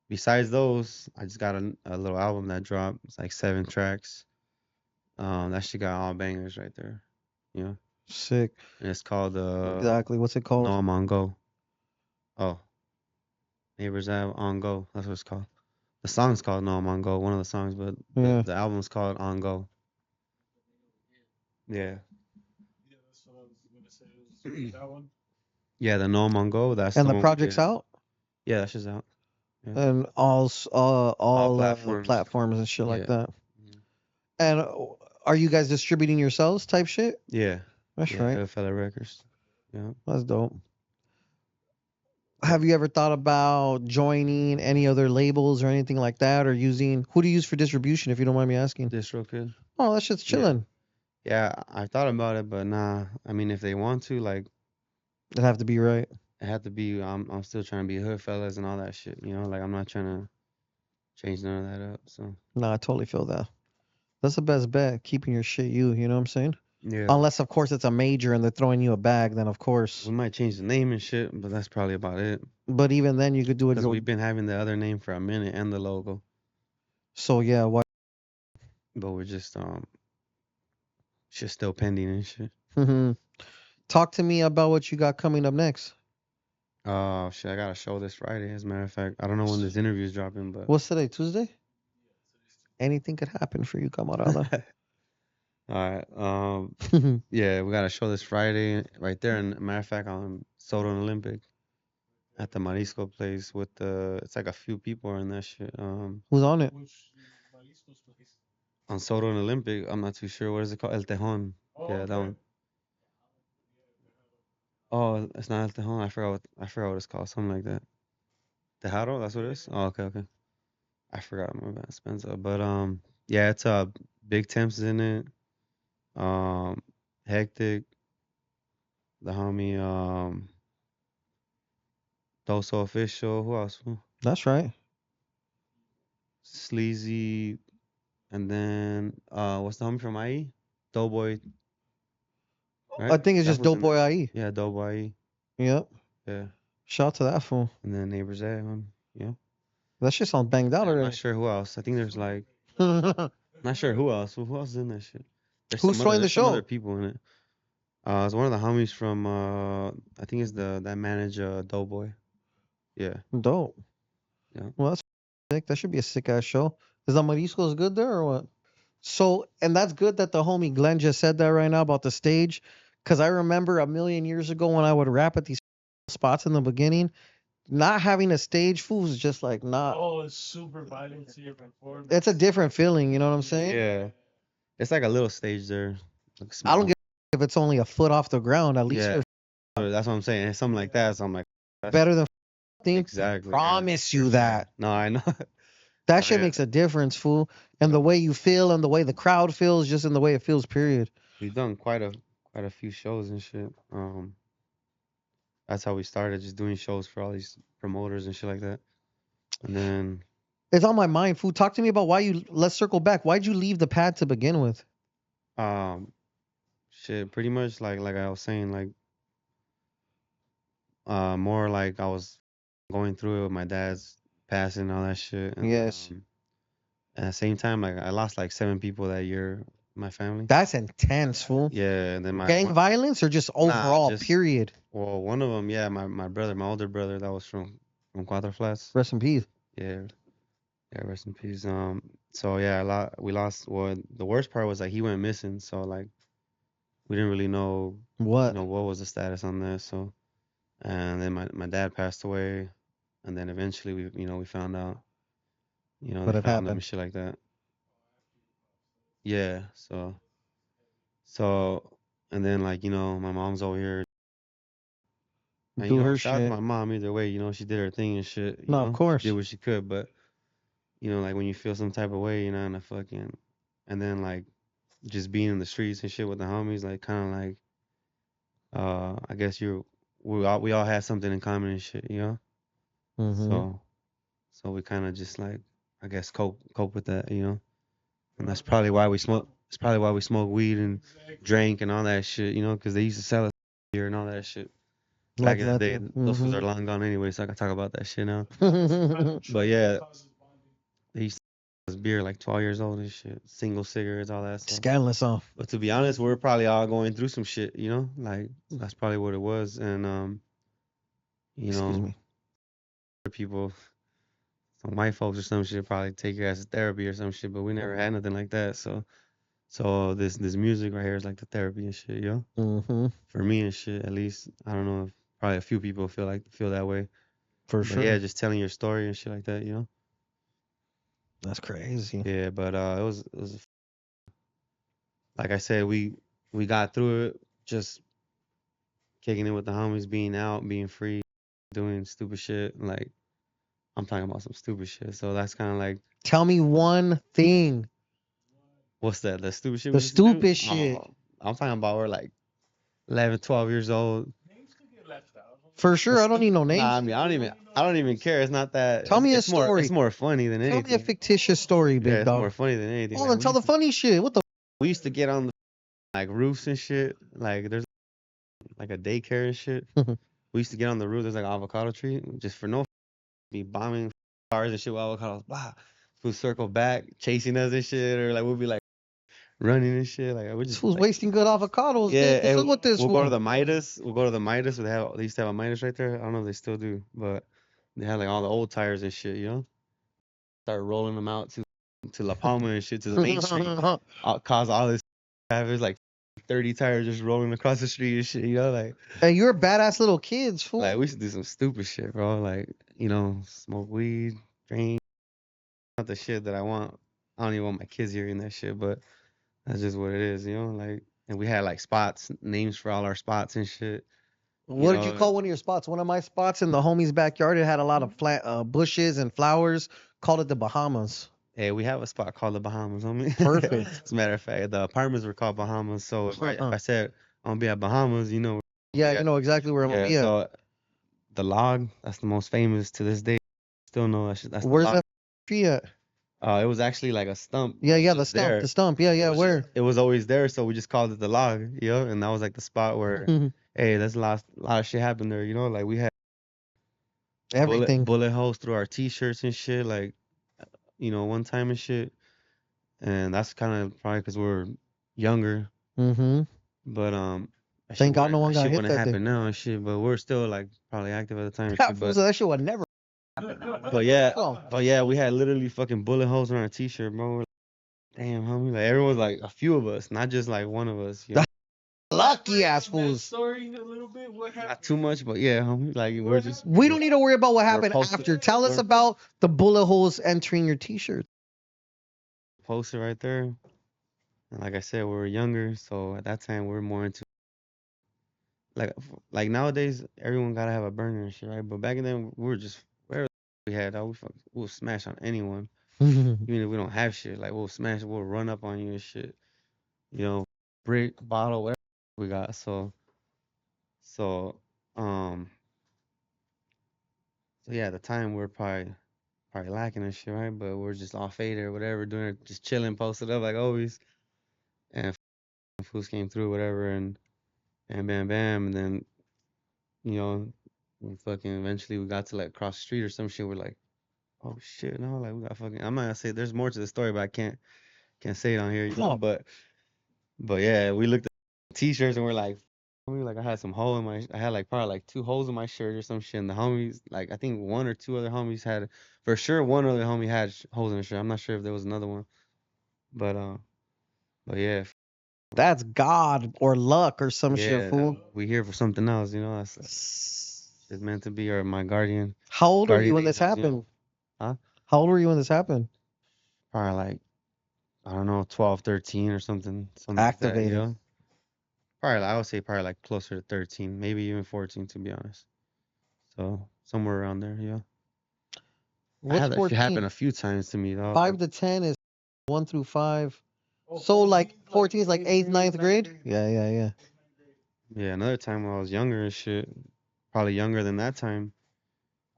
besides those, I just got a little album that dropped. It's like 7 tracks. That shit got all bangers right there. You know, Sick. and it's called Exactly. What's it No called? I'm on Go. Oh, Neighbors Have on Go. That's what it's called. The song's called No I'm on Go. One of the songs, but Yeah. the album's called On Go. Yeah. Yeah, that's what I was gonna say. Is that one? Yeah, the No I'm on Go. That's And the the one we project's did. out Yeah, that's just out. Yeah. and All all platforms. platforms and shit like Yeah. that. Mhm. And are you guys distributing yourselves type shit? Yeah. That's Yeah. right. Hoodfella Records. Yeah. That's dope. Have you ever thought about joining any other labels or anything like that, or using who do you use for distribution if you don't mind me asking? Distro Kid. Oh, that shit's Yeah. chilling. Yeah, I thought about it, but nah. I mean, if they want to, like, It'd have to be right. it had to be. I'm still trying to be hood fellas and all that shit. Like I'm not trying to change none of that up. So No, I totally feel that. That's the best bet. Keeping your shit you know what I'm saying? yeah, Unless of course it's a major and they're throwing you a bag, then of we course. might change the name and shit, but that's probably about it. But even then you could do it. Because we've been having the other name for a minute and the logo, So yeah, what? but we're just shit's still pending and shit. Talk to me about what you got coming up next. Oh shit, I got a show this Friday. As a matter of fact, I don't know when this interview is dropping, but What's today? Tuesday? Anything could happen for you, camarada. all right. Yeah, we got a show this Friday right there. And matter of fact, on Soto and Olympic at the Marisco place with it's like a few people are in that shit. Who's on it? Which Marisco's place? On Soto and Olympic, I'm not too sure what is it called. El Tejon. Oh, Yeah, that okay. one. Oh, it's not El Tejon. I forgot what it's called. Something like that. Tejado, that's what it is. Oh, okay, okay. I forgot. My bad, Spencer. But yeah, it's Big Temps is in it. Hectic, the homie, Doso Official. Who else? That's right. Sleazy, and then what's the homie from IE? Doughboy, I right? think it's That just was Dope in Boy there. IE. Yeah, Doughboy IE. Yep. Yeah, Shout out to that fool. and then Neighbors A one. Yeah. That shit sounds banged out Yeah, I'm not already. sure who else. I think there's like not sure who else. Who else is in that shit? Who's throwing the There's some other show? people in it. It's one of the homies from I think it's that manage Doughboy. Yeah. Dope. Yeah. Well, that's sick. That should be a sick ass show. Is the Mariscos good there or what? So, and that's good that the homie Glenn just said that right now about the stage. Cause I remember a million years ago when I would rap at these spots in the beginning, not having a stage fool is just like not. Oh, it's super violent to your performance. It's a different feeling. You know what I'm saying? Yeah. It's like a little stage there. Like I don't small. give if it's only a foot off the ground. At least Yeah. you're That's what I'm saying. It's something like that. So I'm like, that's better than thing. exactly. Yeah. Promise you that. No, I know. That Oh, shit yeah. makes a difference, fool. And the way you feel and the way the crowd feels, just in the way it feels, period. We've done quite a few shows and shit. That's how we started, just doing shows for all these promoters and shit like that. And then It's on my mind, fool. Talk to me about why you, let's circle back. Why'd you leave the pad to begin with? shit, pretty much like I was saying, like more like I was going through it with my dad's passing and all that shit. And Yes. at the same time, like I lost like 7 people that year, in my family. That's intense, fool. Yeah, and then Gang violence or just overall, just- period? well, one of them, yeah, my brother, my older brother, that was from Cuatro Flats. Rest in peace. Yeah, yeah, rest in peace. So yeah, we lost. Well, the worst part was like he went missing, so like we didn't really know, What? what was the status on that. So, and then my dad passed away, and then eventually we found out, What they had found him happened? and shit like that. Yeah, so, and then like my mom's over here, and Do her shout out to shit. my mom either way. She did her thing and shit. No, of course. She did what she could, but like when you feel some type of way, and a fucking, and then like just being in the streets and shit with the homies, like kind of like, I guess we all had something in common and shit, Mhm. So we kind of just like, I guess cope with that, and that's probably why we smoke. It's probably why we smoke weed and drank and all that shit, because they used to sell us beer and all that shit back Like in the that. day. Those fools are long gone anyway, so I can talk about that shit now. But yeah, they used to sell us beer like 12 years old and shit, single cigarettes, all that stuff. Scandalous, huh? But to be honest, we're probably all going through some shit, like that's probably what it was. And Excuse me. people, some white folks or some shit probably take your ass to therapy or some shit, but we never had nothing like that. So this music right here is like the therapy and shit, Mhm. for me and shit. At least I don't know if probably a few people feel that way. For But sure. yeah, just telling your story and shit like that. That's crazy. Yeah, but it was like I said, we got through it, just kicking it with the homies, being out, being free, doing stupid shit. Like I'm talking about some stupid shit. So that's kind of like, Tell me one thing. what's that? The stupid shit. The we used to do? stupid shit. I'm talking about we're like 11, 12 years old. Names could get left out. For sure, I don't need no names. Nah, I mean, I don't even care. It's not that. Tell me a it's more. story. It's more funny than Tell me a anything. fictitious story, big Yeah, it's dog. more funny than anything. Oh, Like, then tell the funny shit. What the? we used to get on the like roofs and shit. Like there's like a daycare and shit. We used to get on the roof. There's like an avocado tree, just for no be bombing cars and shit with avocados. Blah. We'll circle back, chasing us and shit, or like we'll be like running and shit. Like we're This just fool's like, wasting good avocados. yeah. This is what this We'll go to fool. the Midas. We'll go to the Midas. They used to have a Midas right there. I don't know if they still do, but they had like all the old tires and shit. You know, start rolling them out to La Palma and shit to the main street. Cause all this. There's like 30 tires just rolling across the street and shit. You know, like. Hey, you're badass little kids, fool. Like we used to do some stupid shit, bro. Like, you know, smoke weed, drink. Not the shit that I want. I don't even want my kids hearing that shit, but that's just what it is, you know. Like, and we had like spots, names for all our spots and shit. What did you call one of your spots? One of my spots in the homie's backyard. It had a lot of flat bushes and flowers. Called it the Bahamas. Hey, we have a spot called the Bahamas, homie. Perfect. As a matter of fact, the apartments were called Bahamas. So if Uh-uh. I said I'm gonna be at Bahamas, you know. Yeah, you know exactly where I'm gonna Yeah. be at. So the log, that's the most famous to this day. Still know that's the Where's log. that tree at? It was actually like a stump. Yeah, the just stump. there. The stump. Yeah, where? It was always there, so we just called it the log, you know, and that was like the spot where, hey, there's a lot of shit happened there, you know, like we had Everything. bullet holes through our t-shirts and shit, like, you know, one time and shit, and that's kind of probably because we were younger, Mm-hmm. but Thank God no one got shit hit wouldn't that day. happen now and shit, but we're still like probably active at the time and shit, but That shit would never. but yeah, we had literally fucking bullet holes on our t-shirt, bro. We're like, damn, homie, like everyone's like a few of us, not just like one of us, you know? Lucky ass fools. Story a little bit. What happened? Not too much, but yeah, homie. Like we're just. We don't need to worry about what happened posted- after. Tell us we're- about the bullet holes entering your t-shirt. Poster right there. And like I said, we were younger, so at that time we were more into. Like nowadays, everyone gotta have a burner and shit, right? But back then, we were just wherever we had, we'll smash on anyone, even if we don't have shit. Like we'll smash, we'll run up on you and shit. You know, brick, bottle, whatever we got. So yeah, at the time we are probably lacking and shit, right? But we're just all faded or whatever, doing it, just chilling, posted up like always. And fools came through, whatever, and bam, bam, and then you know, we fucking eventually we got to like cross the street or some shit. We're like, oh shit, no, like we got fucking. I'm not gonna say there's more to the story, but I can't say it on here, you know. But yeah, we looked at t-shirts and we're like. I had some hole in I had like probably like 2 holes in my shirt or some shit. And the homies, like I think 1 or 2 other homies had, for sure 1 other homie had holes in the shirt. I'm not sure if there was another one, but yeah, That's God or luck or some shit, fool. we here for something else, you know. It's meant to be, or my guardian. How old were guardian you when this angels, you know? happened? Huh? How old were you when this happened? Probably like, I don't know, 12, 13 or something Activated. like that, you know? I would say probably like closer to 13, maybe even 14, to be honest. So somewhere around there, yeah. I What's had that shit 14? happen a few times to me, though. 5 to 10 is 1 through 5. So like 14 is like 8th, 9th grade? Yeah. Yeah, another time when I was younger and shit, probably younger than that time,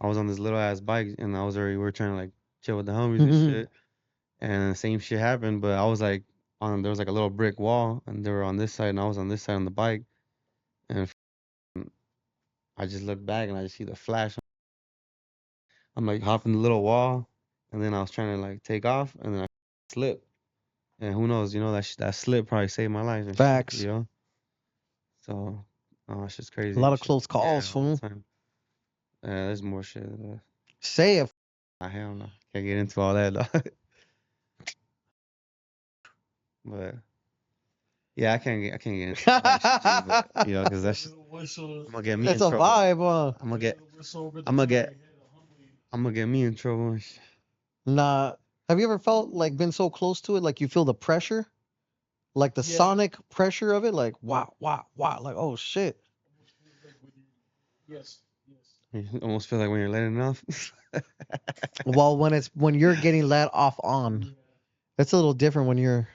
I was on this little ass bike and we were trying to like chill with the homies and shit. And the same shit happened, but I was like there was like a little brick wall and they were on this side and I was on this side on the bike. And I just looked back and I just see the flash. I'm like hopping the little wall and then I was trying to like take off and then I slipped. And who knows, you know, that slip probably saved my life and Facts. shit, you know? So, it's just crazy. A lot of shit. close calls, all the fool. time. There's more shit. Say it. Hell no. Can't get into all that, dog. But yeah, I can't get into all that shit too, but, you know, because that's just, I'm gonna get me That's in a trouble. vibe, huh? I'm gonna get me in trouble and shit. Nah. Have you ever felt like been so close to it, like you feel the pressure? Like the sonic pressure of it? Like, wow. Like, oh, shit. Yes. You almost feel like when you're letting off. Well, when you're getting let off on, it's a little different when you're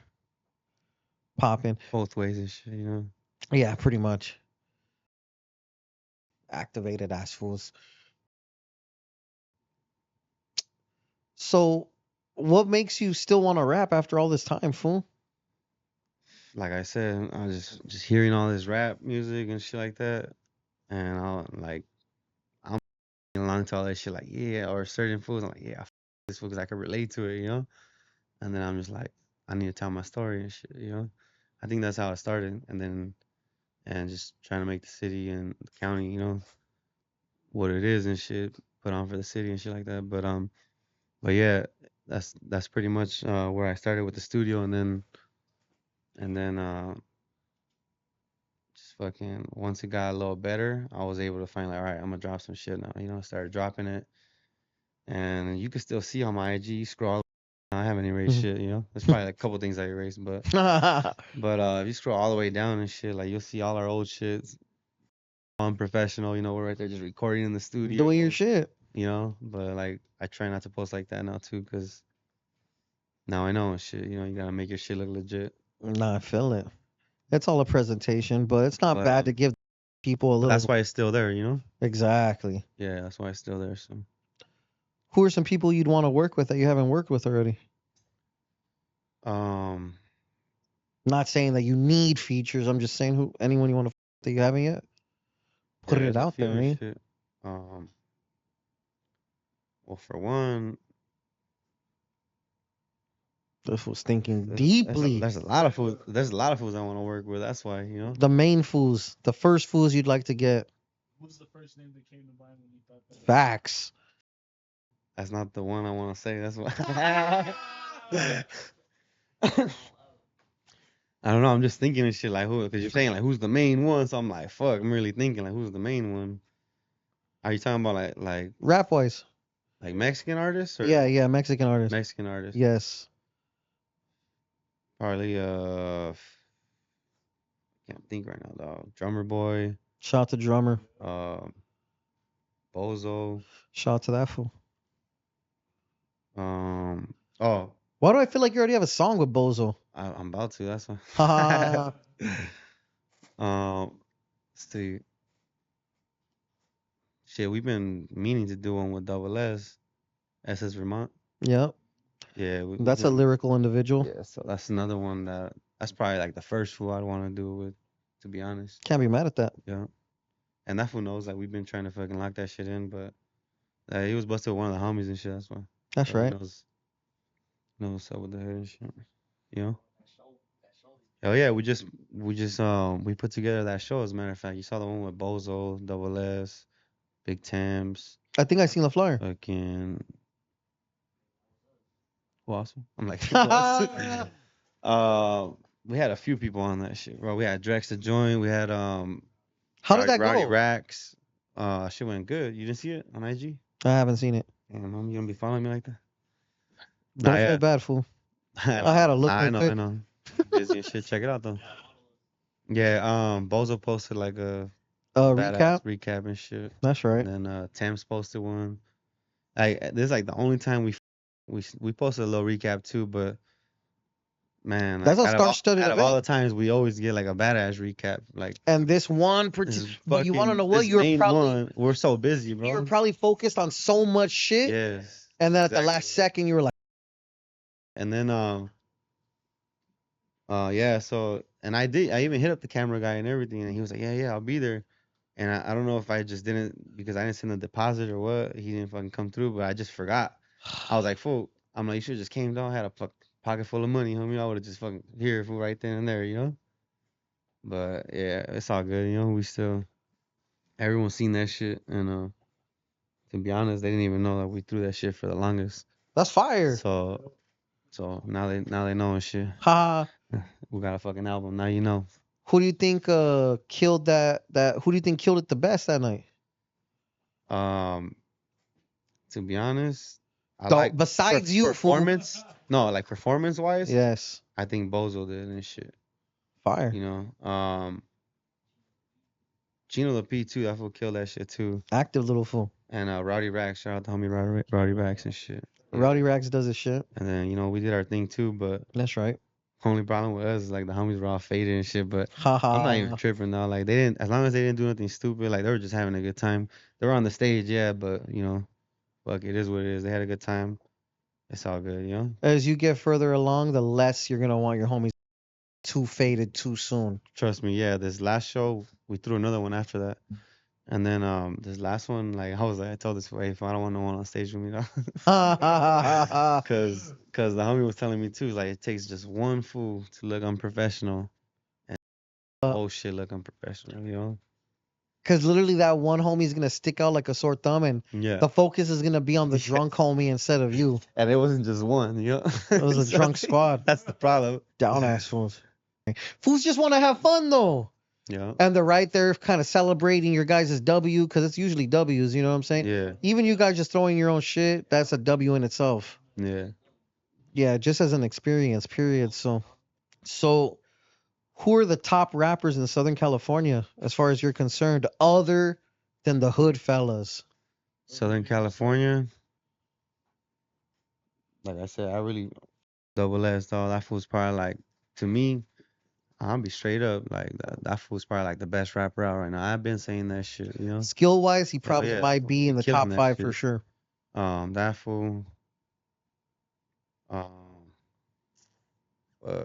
popping. Both ways and shit, you know. Yeah, pretty much. Activated ass fools. So, what makes you still want to rap after all this time, fool? Like I said, I just hearing all this rap music and shit like that, and I'm along to all that shit like yeah, or certain fools. I'm like yeah, this fool because I can relate to it, you know. And then I'm just like I need to tell my story and shit, you know. I think that's how it started, and just trying to make the city and the county, you know, what it is and shit, put on for the city and shit like that. But yeah, that's pretty much where I started with the studio, and then just fucking once it got a little better, I was able to find like, all right, I'm gonna drop some shit now. You know, started dropping it, and you can still see on my IG. Scroll, I haven't erased shit. You know, there's probably like a couple things I erased, but if you scroll all the way down and shit, like you'll see all our old shits. Unprofessional, you know, we're right there just recording in the studio, Doing your shit. you know. But like, I try not to post like that now too, cause now I know and shit. You know, you gotta make your shit look legit. Nah, I feel it. It's all a presentation, but it's not But bad to give people a but that's little. why it's still there, you know. Exactly. Yeah, that's why it's still there. So, Who are some people you'd want to work with that you haven't worked with already? um, Not saying that you need features. I'm just saying who anyone you want to that you haven't yet. yeah, Putting it there's a out few there, and man. shit. Well, for one, This was thinking there's a, deeply. there's a lot of food. There's a lot of foods I want to work with. That's why, you know. The main fools, the first fools you'd like to get. Who's the first name that came to mind when you thought that? Facts. That's not the one I want to say. That's why. I don't know. I'm just thinking and shit like who, because you're saying like who's the main one. So I'm like, fuck. I'm really thinking like who's the main one. Are you talking about Rap wise. like Mexican artists or Yeah, Mexican artist. Mexican artists? Yes. Probably can't think right now dog. Drummer Boy, Shout out to drummer. Bozo, Shout out to that fool. oh, Why do I feel like you already have a song with Bozo? I'm about to. That's why. Haha. Let's see. Shit, we've been meaning to do one with Double S, SS Vermont. Yep. Yeah, we've That's a been. lyrical individual. Yeah, so that's another one that's probably like the first fool I'd want to do it with, to be honest. Can't be mad at that. Yeah, and that fool knows like we've been trying to fucking lock that shit in, but he was busted with one of the homies and shit. That's why. That's So he right. knows what's up with the head and shit. You know. Oh yeah, we put together that show. As a matter of fact, you saw the one with Bozo, Double S, Big Tams, I think I seen the flyer. fucking who else? I'm like, who else? We had a few people on that shit, bro. We had Drex to join. We had How did that Rowdy go? Rax. Shit went good. You didn't see it on IG? I haven't seen it. Damn, mom, you gonna be following me like that? Don't Nah, feel yeah. bad, fool. I had a look I right know, quick. I know. Busy and shit. Check it out though. Yeah, Bozo posted like a badass recap and shit. That's right. And then Tams posted one. Like this is like the only time we posted a little recap too, but man, That's like a star-studded out of all the event. times we always get like a badass recap. Like And this one, this is but you want to know what? this main one. We're so busy, bro. You were probably focused on so much shit. Yes. And then at the last second, you were like, And then yeah, so and I even hit up the camera guy and everything, and he was like, yeah, I'll be there. And I don't know if I just didn't because I didn't send a deposit or what. He didn't fucking come through, but I just forgot. I was like, fool. I'm like, you should have just came down, had a pocket full of money, homie. I would have just fucking here, fool, right then and there, you know. But yeah, it's all good, you know. We still everyone's seen that shit, and to be honest, they didn't even know that we threw that shit for the longest. that's fire. So now they know and shit. Ha. We got a fucking album. Now you know. Who do you think killed that? Who do you think killed it the best that night? To be honest, I So, like besides you, performance. No, like performance wise. Yes. I think Bozo did and shit. Fire. You know, Gino the P too. That fool killed that shit too. Active little fool. And Rowdy Rax, shout out to homie Rowdy Rax and shit. Yeah. Rowdy Rax does his shit. And then you know we did our thing too, but That's right. Only problem with us is like the homies were all faded and shit, but Ha I'm not even ha. tripping though. Like they didn't, as long as they didn't do anything stupid, like they were just having a good time. They were on the stage, yeah, but you know, fuck, it is what it is. They had a good time. It's all good, you know. As you get further along, the less you're gonna want your homies too faded too soon. Trust me, yeah. This last show, we threw another one after that, and then this last one, like I was like, I told this way, if I don't want no one on stage with me, though. Ha ha ha ha. Cause the homie was telling me too, like it takes just one fool to look unprofessional, and the whole shit look unprofessional, you know. Because literally that one homie is gonna stick out like a sore thumb, and Yeah. the focus is gonna be on the Yeah. drunk homie instead of you. And it wasn't just one, you know. It was a So, drunk squad. That's the problem. Down ass fools. Fools just want to have fun though, Yeah. and they're right there, kind of celebrating your guys' W, because it's usually W's. You know what I'm saying? Yeah. Even you guys just throwing your own shit, that's a W in itself. Yeah. Yeah, just as an experience, period. So who are the top rappers in Southern California as far as you're concerned, other than the hood fellas? Southern California. Like I said, I really double S dog. That fool's probably like, to me, I'll be straight up, like that fool's probably like the best rapper out right now. I've been saying that shit, you know. Skill wise, he Oh probably yeah, might be he in the killing top that 5 for shit. sure. That fool. Um, uh,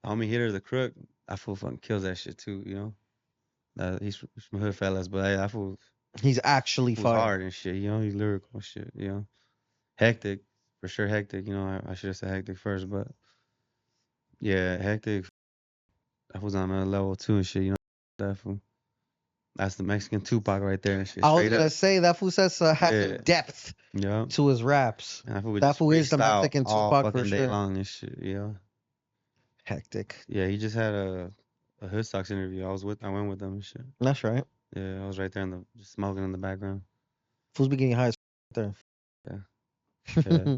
homie Hitter the Crook. That fool fucking kills that shit too, you know. He's from hood fellas, but hey, that fool He's actually was fire. hard and shit, you know. He's lyrical and shit, you know. Hectic, for sure. Hectic, you know. I should have said Hectic first, but yeah, Hectic. That was on another level too and shit, you know. That fool. That's the Mexican Tupac right there and shit. I was Straight gonna up. say that fool has some Yeah. depth Yeah. to his raps. And that fool would That just fool is the freestyle Mexican all Tupac for fucking day sure. long and shit, you know. Hectic. Yeah, he just had a Hood Stocks interview. I went with them and shit. That's right. Yeah, I was right there just smoking in the background. Fools be getting high as there. Yeah. Yeah.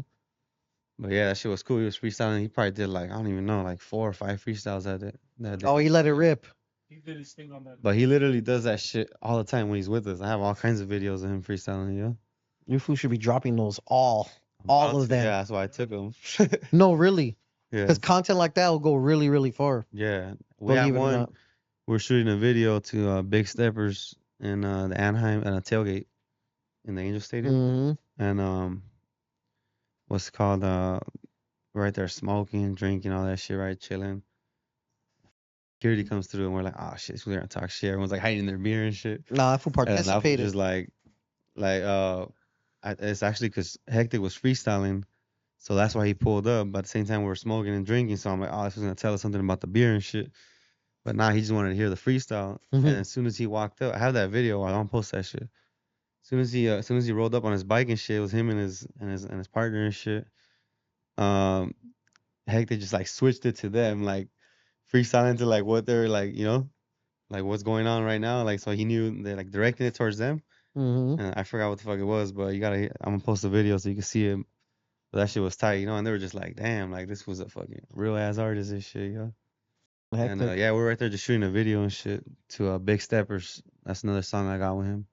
But yeah, that shit was cool. He was freestyling. He probably did like, I don't even know, like 4 or 5 freestyles that day. Oh, he let it rip. He did his thing on that. But he literally does that shit all the time when he's with us. I have all kinds of videos of him freestyling, you know? Your fool should be dropping those all Honestly, of them. Yeah, that's why I took him. No, really. Yeah. Because content like that will go really, really far. Yeah. We had Believe it or one. not. We're shooting a video to Big Steppers in the Anaheim and a tailgate in the Angel Stadium. Mm-hmm. And what's it called? Right there smoking, drinking, all that shit, right? Chilling. Security comes through and we're like, oh shit, we're gonna talk shit. Everyone's like hiding their beer and shit. Nah, that fool And that fool participated. just it's actually because Hectic was freestyling, so that's why he pulled up. But at the same time, we were smoking and drinking, so I'm like, oh, this was gonna tell us something about the beer and shit. But nah, he just wanted to hear the freestyle. Mhm. And as soon as he walked up, I have that video. I don't post that shit. As soon as he rolled up on his bike and shit, it was him and his partner and shit. Hectic just like switched it to them, like freestyling to like what they're like, you know, like what's going on right now. Like so he knew they're like directing it towards them. Mm-hmm. And I forgot what the fuck it was, but I'm gonna post a video so you can see it. But that shit was tight, you know, and they were just like, damn, like this was a fucking real ass artist and shit, you know. And Hectic. yeah, we're right there just shooting a video and shit to Big Steppers. That's another song I got with him.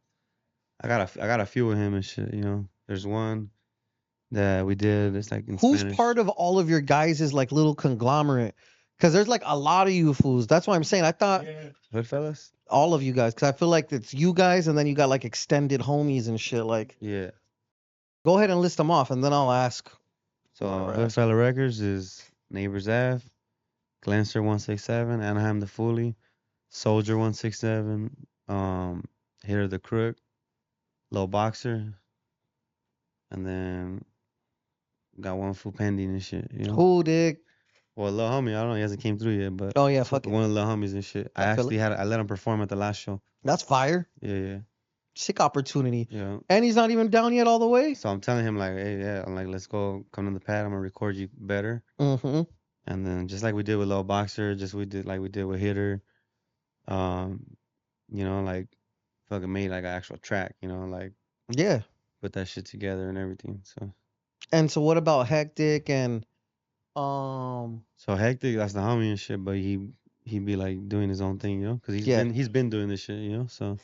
I got a few with him and shit, you know. There's one that we did. It's like in Who's Spanish. part of all of your guys' is like little conglomerate? Because there's like a lot of you fools. That's why I'm saying I thought Yeah. Hoodfellas? all of you guys, because I feel like it's you guys and then you got like extended homies and shit. Like, Yeah. go ahead and list them off and then I'll ask. So Alright. Hoodfella Records is Neighbors Ave, Glancer 167, Anaheim the Fully, Soldier 167, Hitter the Crook, Low Boxer, and then got one fool pending and shit, you know. Who, Dick? Well, Lil Homie, I don't know, he hasn't came through yet, but Oh, yeah, fuck it. one of the Lil Homies and shit. I feel I let him perform at the last show. That's fire. Yeah. Sick opportunity. Yeah. And he's not even down yet all the way. So I'm telling him like, hey, yeah, I'm like, let's go, come to the pad. I'm gonna record you better. Mm-hmm. And then just like we did with Low Boxer, we did with Hitter, you know, like fucking made like an actual track, you know, like Yeah. put that shit together and everything. So And so what about Hectic and so Hectic, that's the homie and shit, but he be like doing his own thing, you know, because Yeah. he's been doing this shit, you know. So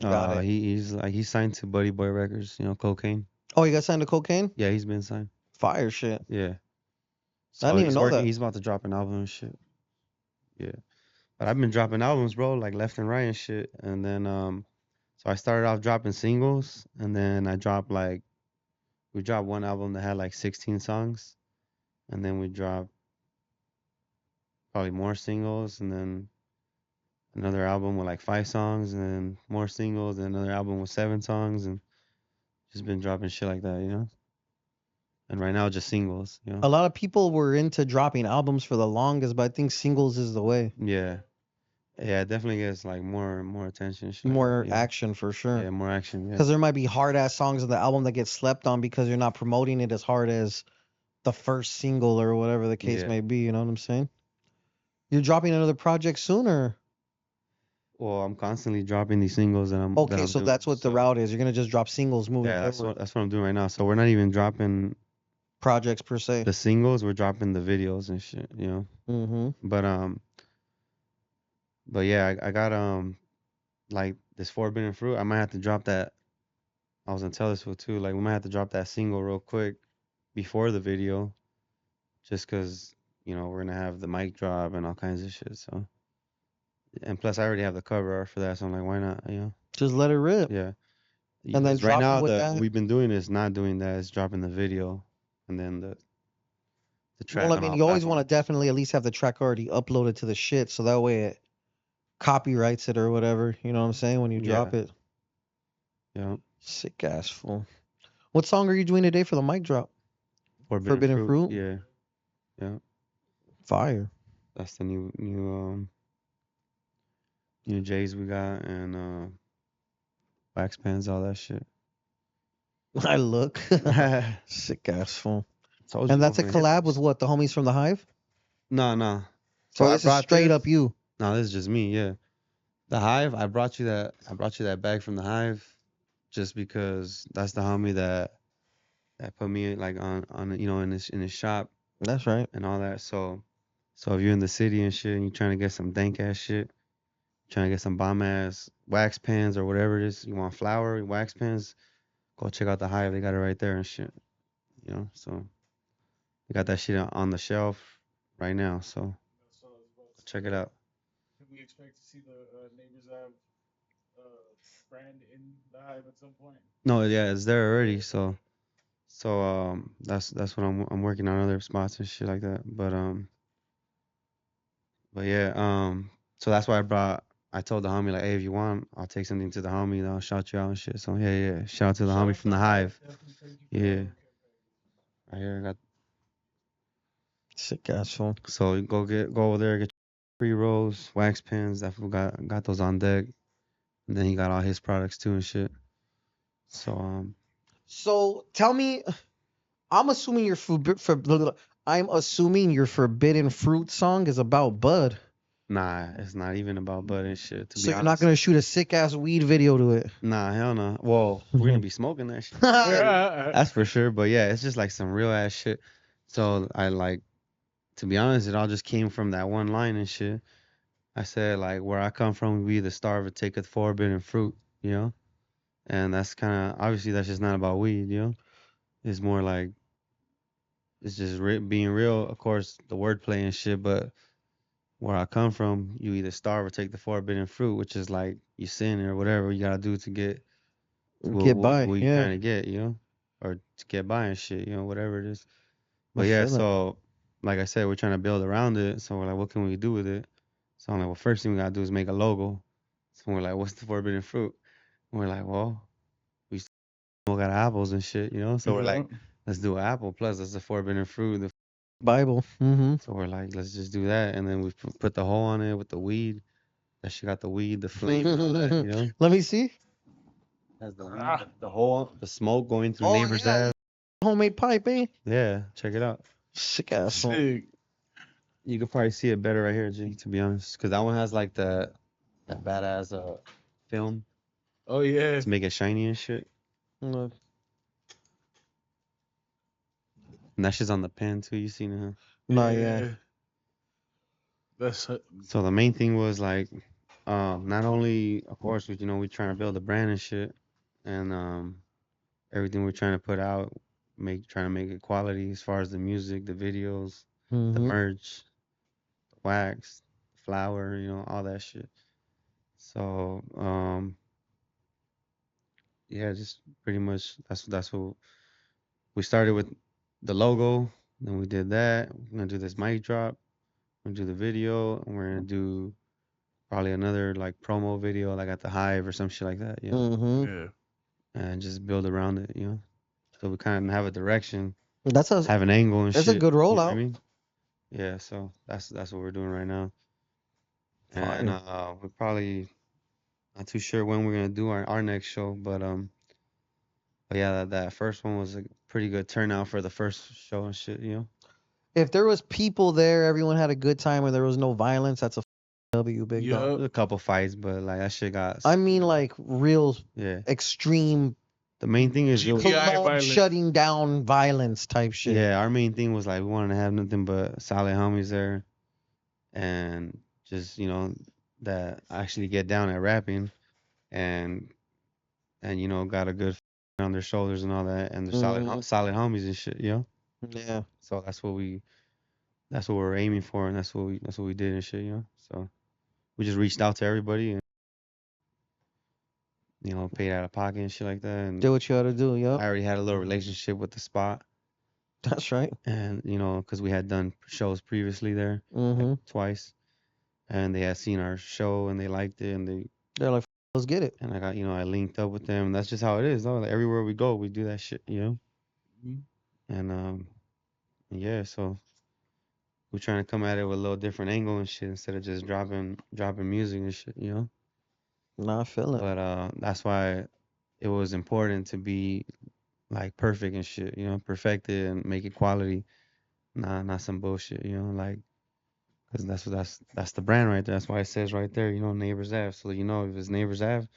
Got it. he's signed to Buddy Boy Records, you know, Cocaine. Oh, you got signed to Cocaine? Yeah, he's been signed. Fire shit. Yeah. I didn't So even know that. He's about to drop an album and shit. Yeah. But I've been dropping albums, bro, like left and right and shit. And then so I started off dropping singles, and then we dropped one album that had like 16 songs, and then we dropped probably more singles, and then another album with like 5 songs, and then more singles, and another album with 7 songs, and just been dropping shit like that, you know. And right now just singles, you know. A lot of people were into dropping albums for the longest, but I think singles is the way. Yeah, yeah, it definitely gets like more attention, shit like that. More Yeah, action for sure. yeah, more action. Yeah, Because there might be hard ass songs on the album that get slept on because you're not promoting it as hard as the first single or whatever the case yeah. may be. You know what I'm saying? You're dropping another project soon, or Well, I'm constantly dropping these singles that okay, I'm so doing. that's what the So route is. You're gonna just drop singles moving yeah, forward, that's what I'm doing right now. So we're not even dropping projects per se. the singles, we're dropping the videos and shit, you know. Mm-hmm. But yeah, I got like this forbidden fruit. I might have to drop that. I was gonna tell this one too. Like we might have to drop that single real quick before the video, just cause you know we're gonna have the mic drop and all kinds of shit. So and plus I already have the cover art for that, so I'm like, why not? You know? Just let it rip, Yeah. and then Because right drop it now with the that. we've been doing is not doing that. It's dropping the video and then the Well, track I on mean, all you always want to platforms. definitely at least have the track already uploaded to the shit, so that way it copyrights it or whatever. You know what I'm saying? When you Yeah. drop it, Yeah. sick ass fool. What song are you doing today for the mic drop? Forbidden Forbidden fruit. Fruit. Yeah. Yeah. Fire. That's the new J's we got, and wax pens, all that shit. I look sick ass fool. Told And you that's a over here. collab with what? The homies from the Hive? No. So So I this is brought straight up this. you. No, this is just me. Yeah. The Hive. I brought you that bag from the Hive, just because that's the homie that put me like on you know in his shop That's right. and all that. So if you're in the city and shit and you're trying to get some dank ass shit, trying to get some bomb ass wax pens or whatever it is, you want flour, wax pens, go check out the Hive. They got it right there and shit. You know, so they got that shit on the shelf right now. So That's what I was about to check say. it out. Can we expect to see the neighbors have brand in the hive at some point? No, yeah, it's there already. So that's what I'm working on other spots and shit like that. But yeah, so that's why I told the homie like, hey, if you want, I'll take something to the homie and I'll shout you out and shit. So yeah, shout out to the Shout homie out from to the Hive. Hive. Definitely thank you for Yeah, that. Okay, right here I got. Sick ass fool. So you go over there, get pre rolls, wax pens. That fool got those on deck, and then he got all his products too and shit. So So tell me, I'm assuming I'm assuming your Forbidden Fruit song is about bud. nah, it's not even about bud and shit. To So be you're not honest, gonna shoot a sick ass weed video to it. nah, hell no. Well, we're gonna be smoking that shit. okay. That's for sure. But yeah, it's just like some real ass shit. So I like, to be honest, it all just came from that one line and shit. I said like, where I come from, we the starve or taketh forbidden fruit, you know. And that's kind of obviously that's just not about weed, you know. It's more like it's just being real. Of course, the wordplay and shit, but where I come from, you either starve or take the forbidden fruit, which is like you sin or whatever you gotta do to get to Get by, what you're yeah. trying to get, you know, or to get by and shit, you know, whatever it is. I But yeah, feel it. so like I said, we're trying to build around it. So we're like, what can we do with it? So I'm like, well, first thing we gotta do is make a logo. So we're like, what's the forbidden fruit? And we're like, well, we still got apples and shit, you know. So we're like, let's do an apple plus that's the forbidden fruit. Bible. Mm-hmm. So we're like, let's just do that, and then we put the hole on it with the weed. That she got the weed, the flame, and all that, you know. Let me see. Has the weed, the hole, the smoke going through Oh neighbor's yeah, ass. homemade pipe, eh? Yeah, check it out. Sick ass fool. Sick. You could probably see it better right here, G. To be honest, because that one has like that badass film Oh yeah. to make it shiny and shit. Look. And that shit's on the pen too. You seen it, huh? No, yeah. That's So the main thing was like, not only, of course, you know, we trying to build a brand and shit, and everything we're trying to put out, trying to make it quality as far as the music, the videos, the Mhm. merch, the wax, flour, all that shit. So, yeah, just pretty much that's what we started with the logo. Then we did that. We're gonna do this mic drop. We're gonna do the video, and we're gonna do probably another like promo video, like at the Hive or some shit like that. Yeah, Mhm. Yeah. and just build around it. So we kind of have a direction, That's a have an angle and that's a shit. good You know what I rollout. mean? Yeah. So that's what we're doing right now. And Fire. we're probably not too sure when we're gonna do our next show, but yeah, that first one was a pretty good turnout for the first show and shit. If there was people there, everyone had a good time, and there was no violence, that's a W, big dog. Yup. There's a couple fights, but like that shit got I mean, like real yeah. extreme The main thing is GTI club violence. shutting down violence type shit. yeah, our main thing was like we wanted to have nothing but solid homies there, and just that actually get down at rapping, and got a good on their shoulders and all that, and they're Mhm. solid homies and shit. Yeah. So that's what we're aiming for, and that's what we did and shit. So we just reached out to everybody and paid out of pocket and shit like that, and Do what you gotta do, I yup. already had a little relationship with the spot, That's right. and because we had done shows previously there, like Mhm. twice, and they had seen our show and they liked it, and They're like, let's get it. I got I linked up with them. And that's just how it is, though. Like, everywhere we go, we do that shit. Mhm. And yeah, so we're trying to come at it with a little different angle and shit instead of just dropping music and shit. Nah, I feel it. But that's why it was important to be like perfect and shit. Perfected and make it quality, not some bullshit. Like, because that's the brand right there. That's why it says right there, Neighbors Ave. So if it's Neighbors Ave,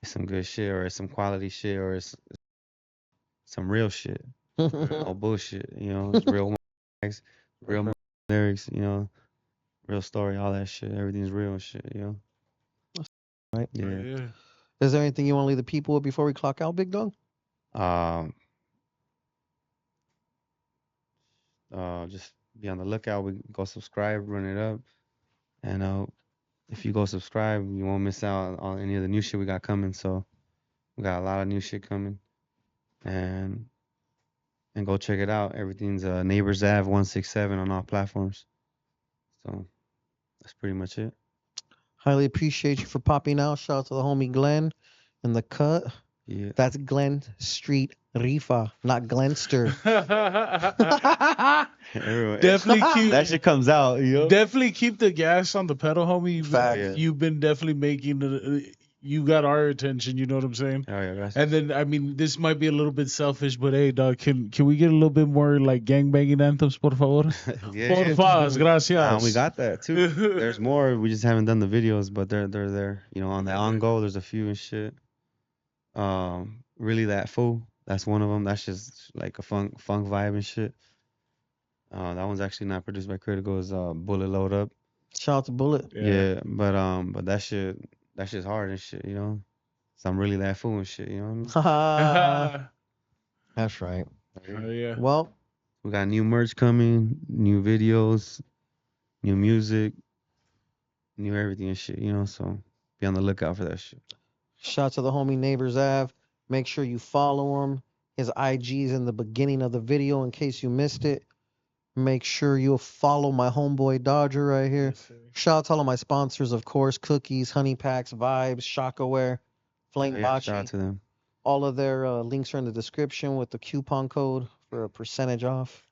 it's some good shit, or it's some quality shit, or it's some real shit. Yeah. No bullshit. It's real facts, real lyrics. Real story, all that shit. Everything's real and shit. Right. Yeah. Yeah. Is there anything you want to leave the people with before we clock out, big dog? Um. Just be on the lookout. We go subscribe, run it up, and if you go subscribe, you won't miss out on any of the new shit we got coming. So we got a lot of new shit coming, and go check it out. Everything's Neighbors Ave 167 on all platforms. So that's pretty much it. Highly appreciate you for popping out. Shout out to the homie Glenn in the cut. Yeah. That's Glen Street Rifa, not Glenster. Everyone, Definitely keep that shit comes out, definitely keep the gas on the pedal, homie. Fact. Yeah. You've been definitely making you got our attention. You know what I'm saying? Oh yeah, that's And then I mean, this might be a little bit selfish, but hey, dog, can we get a little bit more like gangbanging anthems, por favor? yeah. Por favor, gracias. We got that too. There's more. We just haven't done the videos, but they're there. On the on go, there's a few and shit. Really that fool. That's one of them. That's just like a funk vibe and shit. That one's actually not produced by Critical. It's Bullet Load Up. Shout out to Bullet. Yeah, but that shit's hard and shit. So I'm really that fool and shit. You know what I mean? That's right. Oh yeah. Well, We got new merch coming, new videos, new music, new everything and shit. So be on the lookout for that shit. shout out to the homie Neighbors Ave. Make sure you follow him. His IG's in the beginning of the video in case you missed it. Make sure you follow my homeboy Dodger right here. Yes, sir. Shout out to all of my sponsors, of course, Cookies, Honey Packs, Vibes, Shockaware, Flame Yeah, shout out Bachi. to them. All of their links are in the description with the coupon code for a percentage off.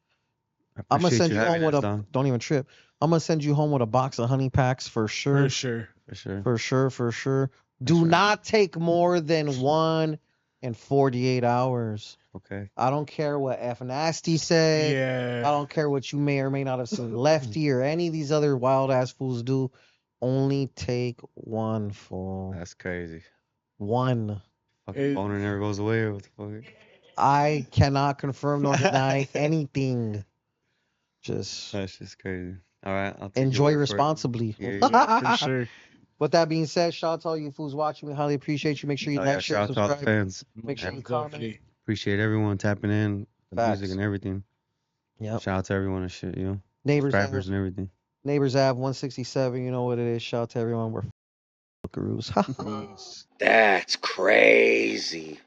I I'm gonna appreciate send you you home having with us, a. dog. Don't even trip. I'm gonna send you home with a box of honey packs for sure. For sure. For sure. For sure. For sure. Do right. not take more than 1 in 48 hours. Okay. I don't care what F Nasty said. Yeah. I don't care what you may or may not have seen Lefty or any of these other wild ass fools do. Only take one, fool. That's crazy. One. Fucking boner never goes away. Or what the fuck? I cannot confirm nor deny anything. Just That's just crazy. All right. I'll take your enjoy word for it. responsibly. Yeah, For sure. With that being said, shout out to all you fools watching. We highly appreciate you. Make sure you Oh, like, yeah, share, shout out to all the subscribe. fans. Make sure you Most comment. definitely. Appreciate everyone tapping in, the Facts. music and everything. Yep. Shout out to everyone and shit. Neighbors Scrappers Ave, and everything. Neighbors Ave 167. You know what it is. Shout out to everyone. We're buckaroos. Peace. That's crazy.